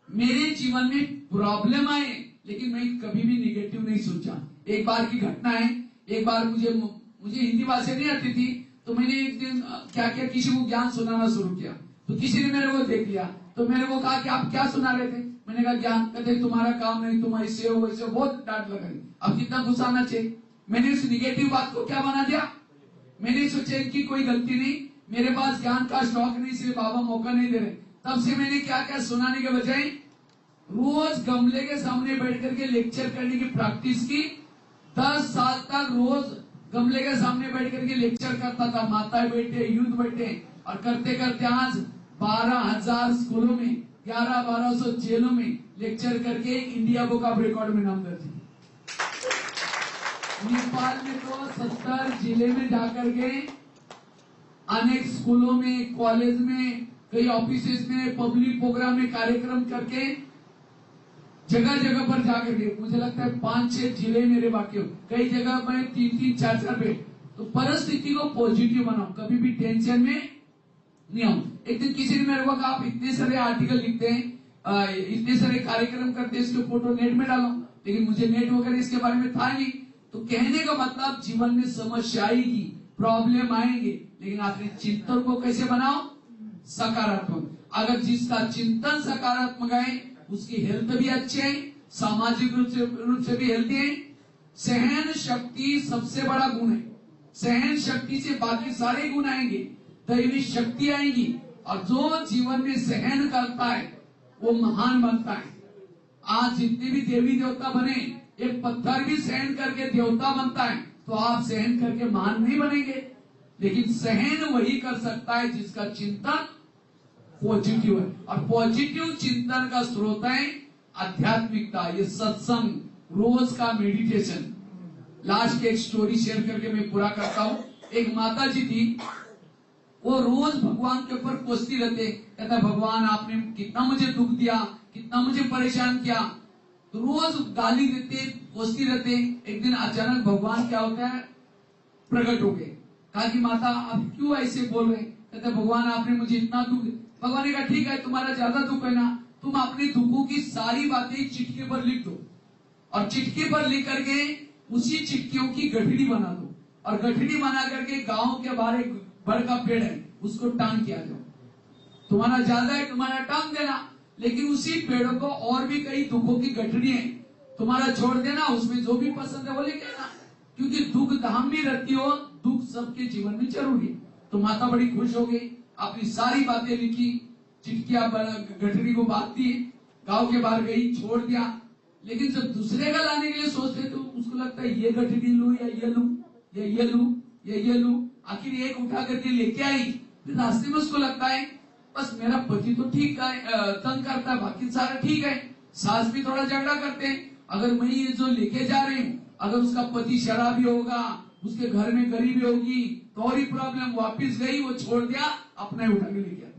मेरे जीवन में प्रॉब्लम आए, लेकिन मैं कभी भी निगेटिव नहीं सोचा। एक बार की घटना है, एक बार मुझे हिंदी भाषा नहीं आती थी, तो मैंने एक दिन क्या किया, किसी को ज्ञान सुनाना शुरू किया। तो किसी ने मेरे को देख लिया, तो मेरे को कहा कि आप क्या सुना रहे थे? मैंने कहा ज्ञान। कहते तुम्हारा काम नहीं, तुम ऐसे हो वैसे हो, बहुत डांट लगाई। अब कितना गुस्सा आना चाहिए। मैंने उस निगेटिव बात को क्या बना दिया, मैंने सोचा कि कोई गलती नहीं, मेरे पास ज्ञान का स्टॉक नहीं, इसलिए बाबा मौका नहीं दे रहे। तब से मैंने क्या क्या सुनाने के बजाय रोज गमले के सामने बैठ करके लेक्चर करने की प्रैक्टिस की। 10 साल तक रोज गमले के सामने बैठ करके लेक्चर करता था। माताएं बैठे, यूथ बैठे, और करते करते आज 12,000 स्कूलों में, 1100-1200 जेलों में लेक्चर करके इंडिया बुक ऑफ रिकॉर्ड में नाम दर्ज। नेपाल में तो 70 जिले में जाकर के अनेक स्कूलों में, कॉलेज में, कई ऑफिसेस में, पब्लिक प्रोग्राम में कार्यक्रम करके जगह जगह पर जाकर के, मुझे लगता है 5-6 जिले मेरे बाकी हो, कई जगह में 3-3, 4-4 बेड। तो परिस्थिति को पॉजिटिव बनाओ, कभी भी टेंशन में नहीं आओ। एक दिन किसी ने मेरे को कहा आप इतने सारे आर्टिकल लिखते हैं, इतने सारे कार्यक्रम करते हैं, इसके फोटो नेट में डालो। लेकिन मुझे नेट वगैरह इसके बारे में था नहीं। तो कहने का मतलब जीवन में समस्या आएगी, प्रॉब्लम आएंगे, लेकिन आपने चिंतन को कैसे बनाओ, सकारात्मक। अगर जिसका चिंतन सकारात्मक है, उसकी हेल्थ भी अच्छी है, सामाजिक रूप से भी हेल्थी है। सहन शक्ति सबसे बड़ा गुण है। सहन शक्ति से बाकी सारे गुण आएंगे, दैवी शक्ति आएगी, और जो जीवन में सहन करता है वो महान बनता है। आज जितने भी देवी देवता बने, एक पत्थर भी सहन करके देवता बनता है, तो आप सहन करके महान नहीं बनेंगे। लेकिन सहन वही कर सकता है जिसका चिंतन पॉजिटिव है, और पॉजिटिव चिंतन का स्रोत है आध्यात्मिकता, ये सत्संग, रोज का मेडिटेशन। लास्ट एक स्टोरी शेयर करके मैं पूरा करता हूँ। एक माता जी थी, वो रोज भगवान के ऊपर कोसती रहते, कहता भगवान आपने कितना मुझे दुख दिया, कितना मुझे परेशान किया। तो रोज गाली देते, कोसती रहते। एक दिन अचानक भगवान क्या होता है, प्रकट हो गए। कहा कि माता आप क्यों ऐसे बोल रहे? कहते भगवान आपने मुझे इतना दुख। भगवान ने कहा ठीक है, तुम्हारा ज्यादा दुख है ना, तुम अपने दुखों की सारी बातें चिटके पर लिख दो, और चिटके पर लिख करके उसी चिटकियों की गठड़ी बना दो, और गठड़ी बना करके गांव के बाहर एक बड़ का पेड़ है, उसको टांग के आ जाओ। तुम्हारा ज्यादा है, तुम्हारा टांग देना, लेकिन उसी पेड़ को और भी कई दुखों की गठड़ी है, तुम्हारा छोड़ देना, उसमें जो भी पसंद है वो लेके आना। क्योंकि दुख धाम भी रहती हो, दुख सबके जीवन में जरूरी है। तो माता बड़ी खुश हो गई, अपनी सारी बातें लिखी, चिटकिया गठरी को बांध दी, गांव के बाहर गई, छोड़ दिया। लेकिन जब दूसरे का लाने के लिए सोचते तो उसको लगता है ये गठरी लू या ये लू या ये लू या ये लू। आखिर एक उठा करके लेके आई, फिर रास्ते में उसको लगता है बस मेरा पति तो ठीक है, तंग करता है, बाकी सारा ठीक है, सास भी थोड़ा झगड़ा करते हैं। अगर मैं ये जो लेके जा रही हूँ, अगर उसका पति शराबी होगा, उसके घर में गरीबी होगी, तो और ही प्रॉब्लम। वापिस गई, वो छोड़ दिया, अपना उठा के लेके आया।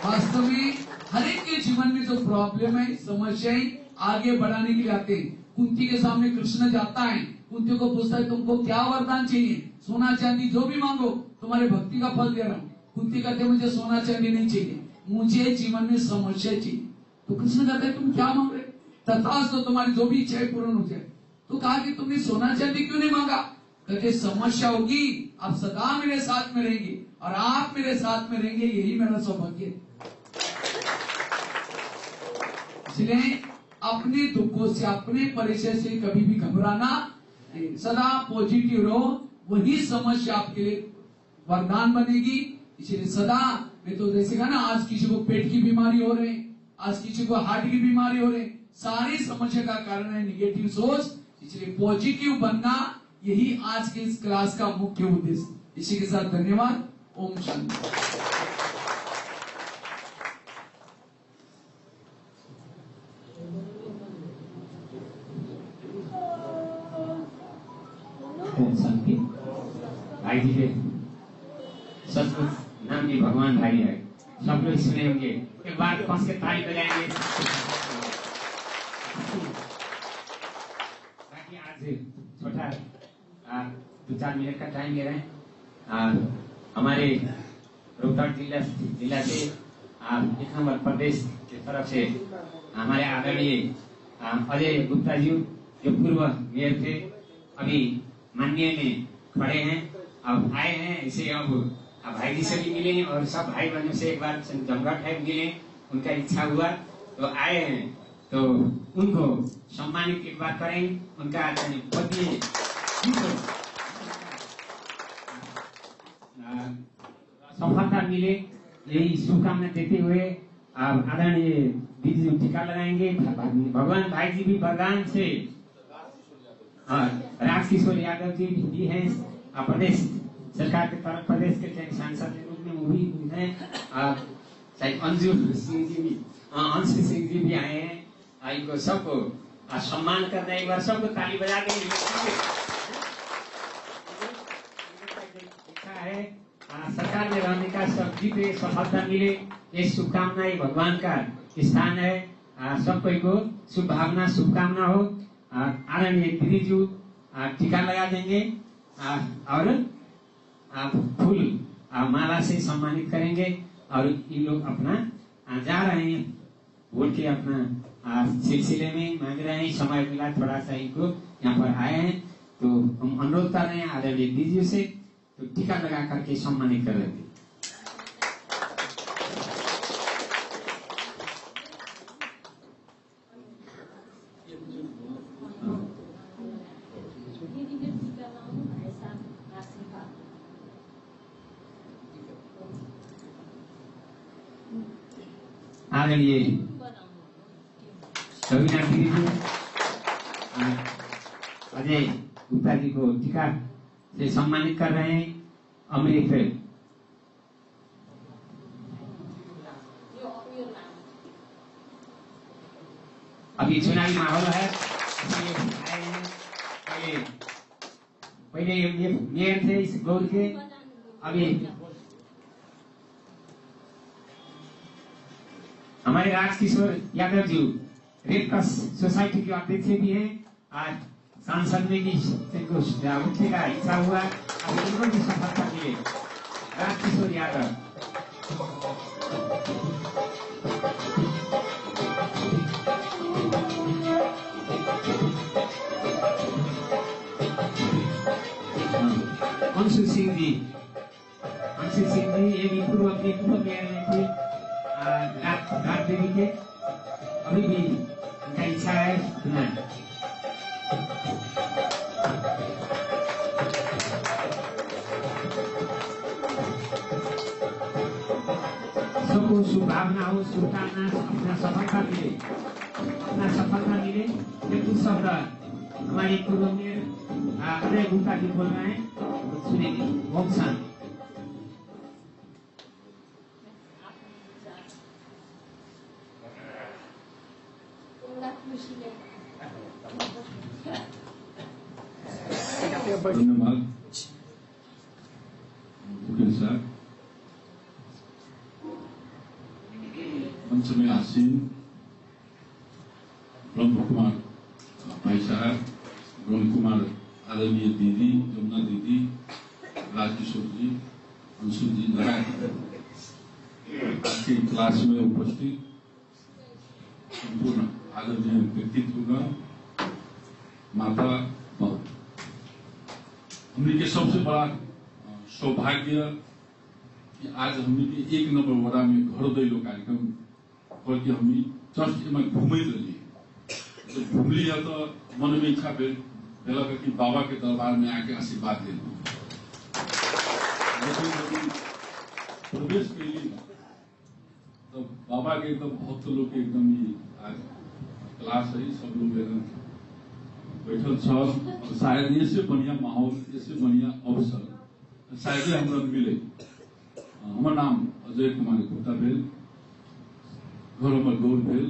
वास्तव में हर एक के जीवन में जो प्रॉब्लम है, समस्याएं आगे बढ़ाने के लिए आते हैं। कुंती के सामने कृष्ण जाता है, कुंती को पूछता है तुमको क्या वरदान चाहिए? सोना चांदी जो भी मांगो, तुम्हारे भक्ति का फल दे रहा हूँ। कुंती कहते मुझे सोना चांदी नहीं चाहिए, मुझे जीवन में समस्या चाहिए। तो कृष्ण कहते हैं तुम क्या मांग रहे? तथास्तु, तो तुम्हारी जो भी इच्छा है पूर्ण हो जाए। तो कहा कि तुमने सोना चांदी क्यों नहीं मांगा? कहते समस्या होगी, आप सदा मेरे साथ में रहेंगे और आप मेरे साथ में रहेंगे, यही मेरा सौभाग्य है। इसलिए अपने दुखों से, अपने परिचय से कभी भी घबराना नहीं, सदा पॉजिटिव रहो, वही समस्या आपके लिए वरदान बनेगी। इसलिए सदा, मैं तो जैसे कहा ना, आज किसी को पेट की बीमारी हो रही, आज किसी को हार्ट की बीमारी हो रही, सारी समस्या का कारण है निगेटिव सोच। इसलिए पॉजिटिव बनना, यही आज के इस क्लास का मुख्य उद्देश्य। इसी के साथ धन्यवाद। ओम शांति।
शांति। भाई जी के सचमुच नाम भी भगवान भाई है, सब लोग सुने होंगे, एक बार कौन से ताली बजाएंगे। बाकी आज छोटा 2-4 मिनट का टाइम ले रहे हैं। हमारे रोहतक जिला से 1 नंबर प्रदेश की तरफ से हमारे आदरणीय अजय गुप्ता जी, जो पूर्व मेयर थे, अभी माननीय में खड़े हैं, अब आए हैं। इसे अब भाई जी से भी मिले और सब भाई बहनों से एक बार जमघट है मिले, उनका इच्छा हुआ तो आए हैं, तो उनको सम्मानित एक बार करें। उनका सफलता मिले, यही शुभकामना देते हुए आदरणीय दीदी जी टीका लगाएंगे। भगवान भाई जी भी वरदान से, राजकिशोर यादव जी भी हैं, प्रदेश सरकार के तरफ प्रदेश के सांसद के रूप में वो भी हैं। अंशु सिंह जी भी आए हैं। इनको सबको सम्मान करना, एक बार सबको ताली बजा के इच्छा है सरकार में रहने का, सब जीते, सफलता मिले, ये शुभकामना भगवान का स्थान है। सब कोई को शुभभावना, शुभकामना हो। आदरणीय दीदी जी टीका लगा देंगे और फूल माला से सम्मानित करेंगे। और ये लोग अपना जा रहे हैं, बोल के अपना सिलसिले में मांग रहे हैं। समय मिला थोड़ा सा, इनको यहाँ पर आए हैं, तो हम अनुरोध कर रहे हैं आदरणीय दीदी से, तो टीका लगा करके सम्मानित कर देंगे। आदरणीय रविना दीदी जी अजय गुप्ता जी को टीका से सम्मानित कर रहे हैं। अमृत अभी चुनावी माहौल है, पहले ये मेयर थे इस गौर के, अभी हमारे Rajkishore Yadav ji red cross society के अध्यक्ष भी हैं। आज सांसद में भी उठने का इच्छा हुआ, अब इनको भी सफलता मिले। राजकिशोर यादव अंशु सिंह जी ये भी पूर्व मेयर में थे रात देवी के, अभी भी उनका इच्छा है सुना। सबको शुभकामना हो, शुभकामना, अपना सफलता मिले। ये कुछ शब्द हमारे पूर्व मेयर अजय गुप्ता जी बोल रहे हैं, सुनेंगे। ओम शांति।
धन्यवाद मुकेश सर। मंच में आसीन ब्रह्म कुमार भाई साहब, ब्रह्म कुमार आदरणीय दीदी, जमुना दीदी, राजकिशोर जी, अंशु जी, आज की क्लास में उपस्थित संपूर्ण आदरणीय व्यक्तित्वगण, माता बहन, हमने के सबसे बड़ा सौभाग्य कि आज हमने के 1 नंबर वड़ा में घर दैलो कार्यक्रम करके हमें जस्ट में घूमते रही। तो घूमली है तो मन में इच्छा बेला कि बाबा के दरबार में आके आशीर्वाद ले लूं। प्रवेश के लिए तो बाबा के एकदम भक्त लोग के एकदम ही आज क्लास है, सब लोग एकदम बैठल छ। शायद इससे बढ़िया माहौल, इससे बढ़िया अवसर शायद हमरा मिले। हमार नाम अजय कुमार गुप्ता भेल, घर हमर गौर भेल।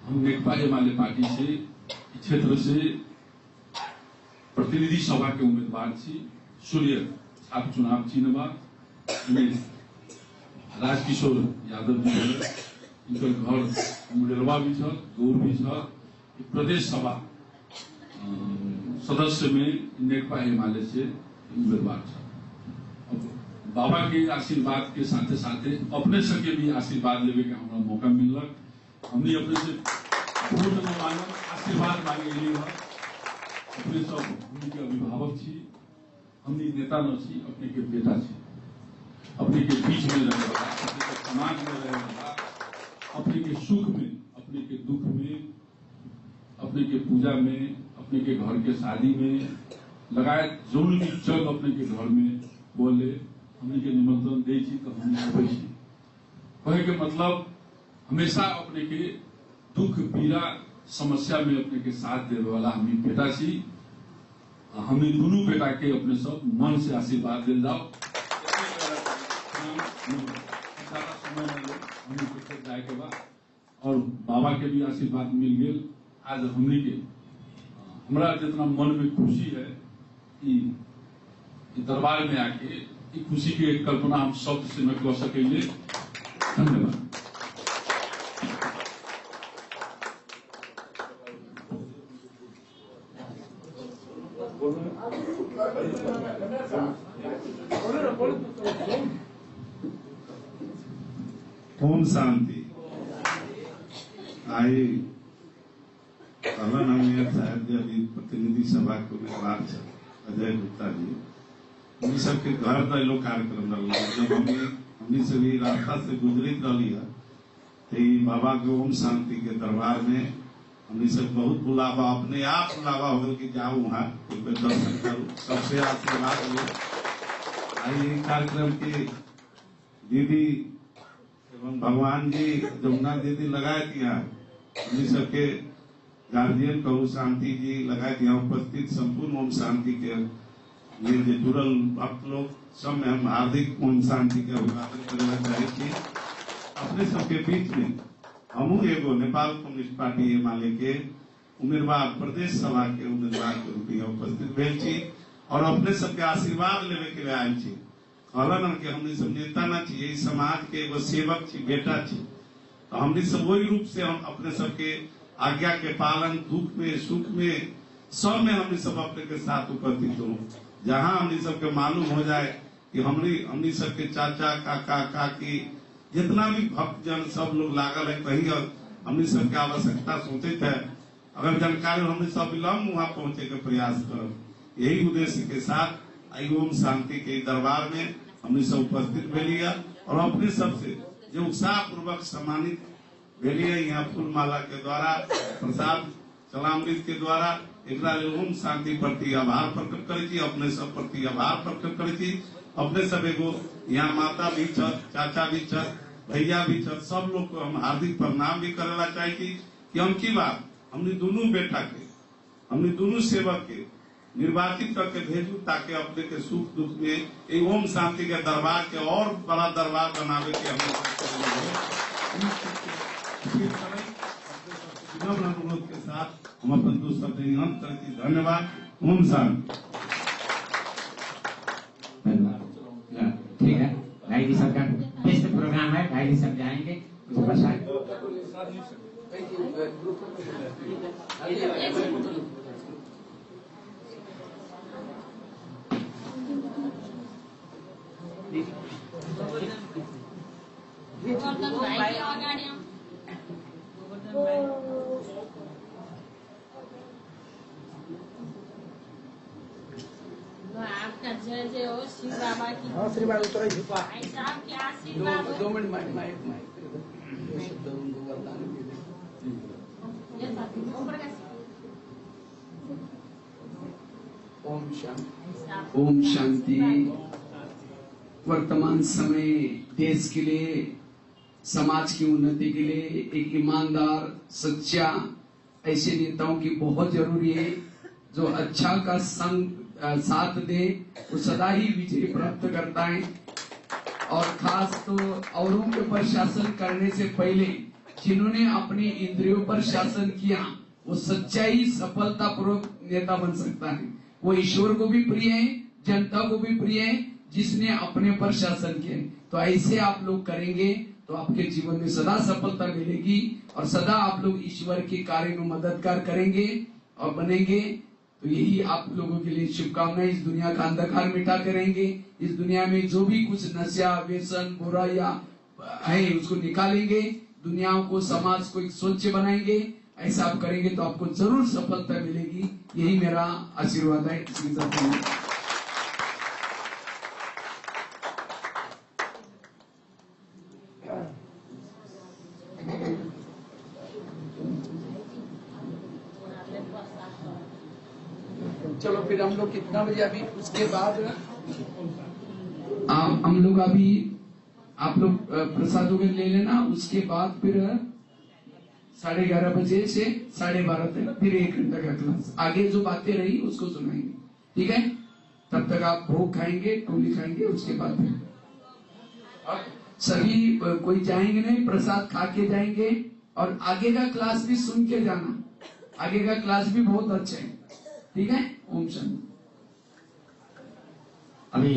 हम नेकपा एमाले पार्टी से क्षेत्र से प्रतिनिधि सभा के उम्मीदवार छी। सूर्य छाप चुनाव चिन्ह बा राजकिशोर यादव जी है, इनकर घर मुडेरवा भी छल, गौर भी छल। प्रदेश सभा सदस्य में नेकपा एमाले से उम्मीदवार छल। बाबा के आशीर्वाद के साथे साथे अपने सबके भी आशीर्वाद लेवे के हमरा मौका मिलक। हमने अपने से वोट न मांगल, आशीर्वाद मांगे लिए अपने सब हमने के अभिभावक छी, हमने नेता न छी, अपने के बेटा छी। अपने के बीच में रहे वाला, अपने के समाज में रहे वाला, अपने के सुख में, अपने के दुख में, अपने के पूजा में, अपने के घर के शादी में लगाए जो भी जग अपने के घर में बोले हमने के निमंत्रण दे छी तो हमने आवे छी। कहे के मतलब हमेशा अपने के दुख पीड़ा समस्या में अपने के साथ देवे वाला हमें बेटा छी। हमें दोनों बेटा के अपने सब मन से आशीर्वाद दे जाओ। जाए के बाद और बाबा के भी आशीर्वाद मिल गए। आज हमने के हमरा जितना मन में खुशी है कि दरबार में आके खुशी की एक कल्पना हम शब्द से न कर सकेंगे। धन्यवाद।
ओम शांति। आई कहलन हमें साहब जी अभी प्रतिनिधि सभा के उम्मीदवार अजय गुप्ता जी, हम सबके घर दैलो कार्यक्रम रही। जब हमने सभी रास्ता से गुजरित रही है तो बाबा के ओम शांति के दरबार में हमने सब बहुत बुलावा, अपने आप बुलावा हो कि जाओ वहाँ दर्शन करो, सबसे आशीर्वाद लो। आई कार्यक्रम के दीदी एवं भगवान जी जमुना दीदी लगाए दिया, हमने सबके गार्जियन कहू शांति जी लगाए दिया, उपस्थित संपूर्ण ओम शांति के ये जो जुड़ल भक्त लोग सब में हम हार्दिक ओम शांति के अभिवादन करना चाहे छी। अपने सबके बीच में हमू एगो नेपाल कम्युनिस्ट पार्टी एमाले के उम्मीदवार प्रदेश सभा के उम्मीदवार के रूप में उपस्थित भेल छी और अपने सबके आशीर्वाद लेवे के लिए आयल छी। कहलन कि हमने सब नेता ना छी, यही समाज के एगो सेवक छी, बेटा छी। तो हमने सब वही रूप से हम अपने सबके आज्ञा के पालन, दुख में सुख में सब में हमने सब अपने के साथ उपस्थित हो। जहाँ हमने सबके मालूम हो जाए कि हमने सबके चाचा काका काकी जितना भी भक्तजन सब लोग लागल है, कहीं हमने सबके आवश्यकता सोचे थे, अगर जानकारी हमने सब विलम्ब वहाँ पहुंचे के प्रयास करो। यही उद्देश्य के साथ आई ओम शांति के दरबार में हमने सब उपस्थित भेलिया और अपने सबसे जो उत्साह पूर्वक सम्मानित भेलिया यहाँ फूल माला के द्वारा, प्रसाद चलामृत के द्वारा एकरा ओम शांति प्रति आभार प्रकट करे छी, अपने सब प्रति आभार प्रकट करे छी। अपने सब एगो यहाँ माता भी छत, चाचा भी छत, भैया भी छत, सब लोग को हम हार्दिक प्रणाम भी करेला चाहे छी कि हम की बात हमने दोनों बेटा के, हमने दोनों सेवक के निर्वाचित करके भेजू ताकि अपने के सुख दुख में एक ओम शांति के दरबार के और बड़ा दरबार बनावे के हम अनुरोध के साथ हम अपन दो शब्द अंत करते। धन्यवाद। ओम शांति।
ठीक है, भाई जी सबका बेस्ट प्रोग्राम है, भाई जी सब जाएंगे।
भाई आशीर्वाद उतरे
भाई साहब के आशीर्वाद
2 मिनट माइक दो शब्द उनको बताने के लिए। ओम शांति। ओम शांति। वर्तमान समय देश के लिए, समाज की उन्नति के लिए एक ईमानदार, सच्चा ऐसे नेताओं की बहुत जरूरी है जो अच्छा का संग साथ दे, वो सदा ही विजय प्राप्त करता है। और खास तो औरों के ऊपर शासन करने से पहले जिन्होंने अपनी इंद्रियों पर शासन किया, वो सच्चाई सफलता पूर्वक नेता बन सकता है। वो ईश्वर को भी प्रिय है, जनता को भी प्रिय है, जिसने अपने पर शासन किया। तो ऐसे आप लोग करेंगे तो आपके जीवन में सदा सफलता मिलेगी और सदा आप लोग ईश्वर के कार्य में मददगार करेंगे और बनेंगे। तो यही आप लोगों के लिए शुभकामनाएं। इस दुनिया का अंधकार मिटा करेंगे। इस दुनिया में जो भी कुछ नशा, व्यसन, बुराइयां है उसको निकालेंगे। दुनिया को, समाज को एक स्वच्छ बनाएंगे। ऐसा आप करेंगे तो आपको जरूर सफलता मिलेगी। यही मेरा आशीर्वाद है। इसके साथ चलो फिर हम लोग कितना बजे अभी उसके बाद हम लोग अभी आप लोग प्रसाद वगैरह ले लेना। उसके बाद फिर 11:30 बजे से 12:30 तक फिर 1 घंटा का क्लास। आगे जो बातें रही उसको सुनाएंगे, ठीक है? तब तक आप भोग खाएंगे, टोली खाएंगे। उसके बाद फिर सभी कोई जाएंगे नहीं, प्रसाद खा के जाएंगे। और आगे का क्लास भी सुन के जाना। आगे का क्लास भी बहुत अच्छा है, ठीक है? ओम शांति।
अभी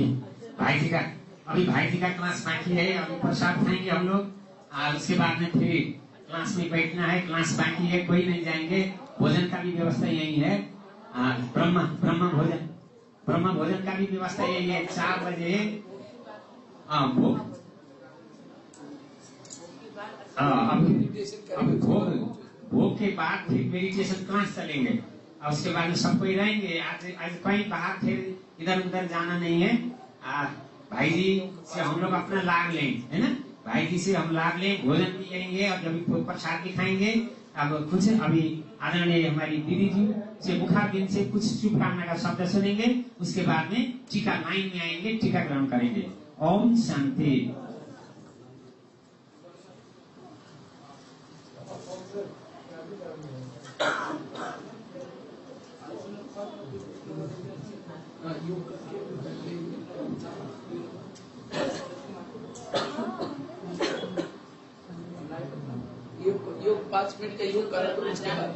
भाई जी का क्लास बाकी है। अभी प्रसाद खाएंगे हम लोग और उसके बाद में फिर क्लास में बैठना है। क्लास बाकी है, कोई नहीं जाएंगे। भोजन का भी व्यवस्था यही है। ब्रह्म भोजन का भी व्यवस्था यही है। 4 बजे भोग के बाद फिर मेडिटेशन क्लास चलेंगे और उसके बाद में सब कोई रहेंगे। आज कहीं बाहर फिर इधर उधर जाना नहीं है। भाई जी से हम लोग अपना लाभ लेंगे, है ना? भाई जी से हम लाभ लें, भोजन भी करेंगे और जब प्रसाद भी खाएंगे। अब कुछ अभी आदरणीय हमारी दीदी जी से बुखार दिन से कुछ शुभकामना का शब्द सुनेंगे। उसके बाद में टीका लाइन में आएंगे, टीका ग्रहण करेंगे। ओम शांति।
योग 5 मिनट का योग करा तो उसके बाद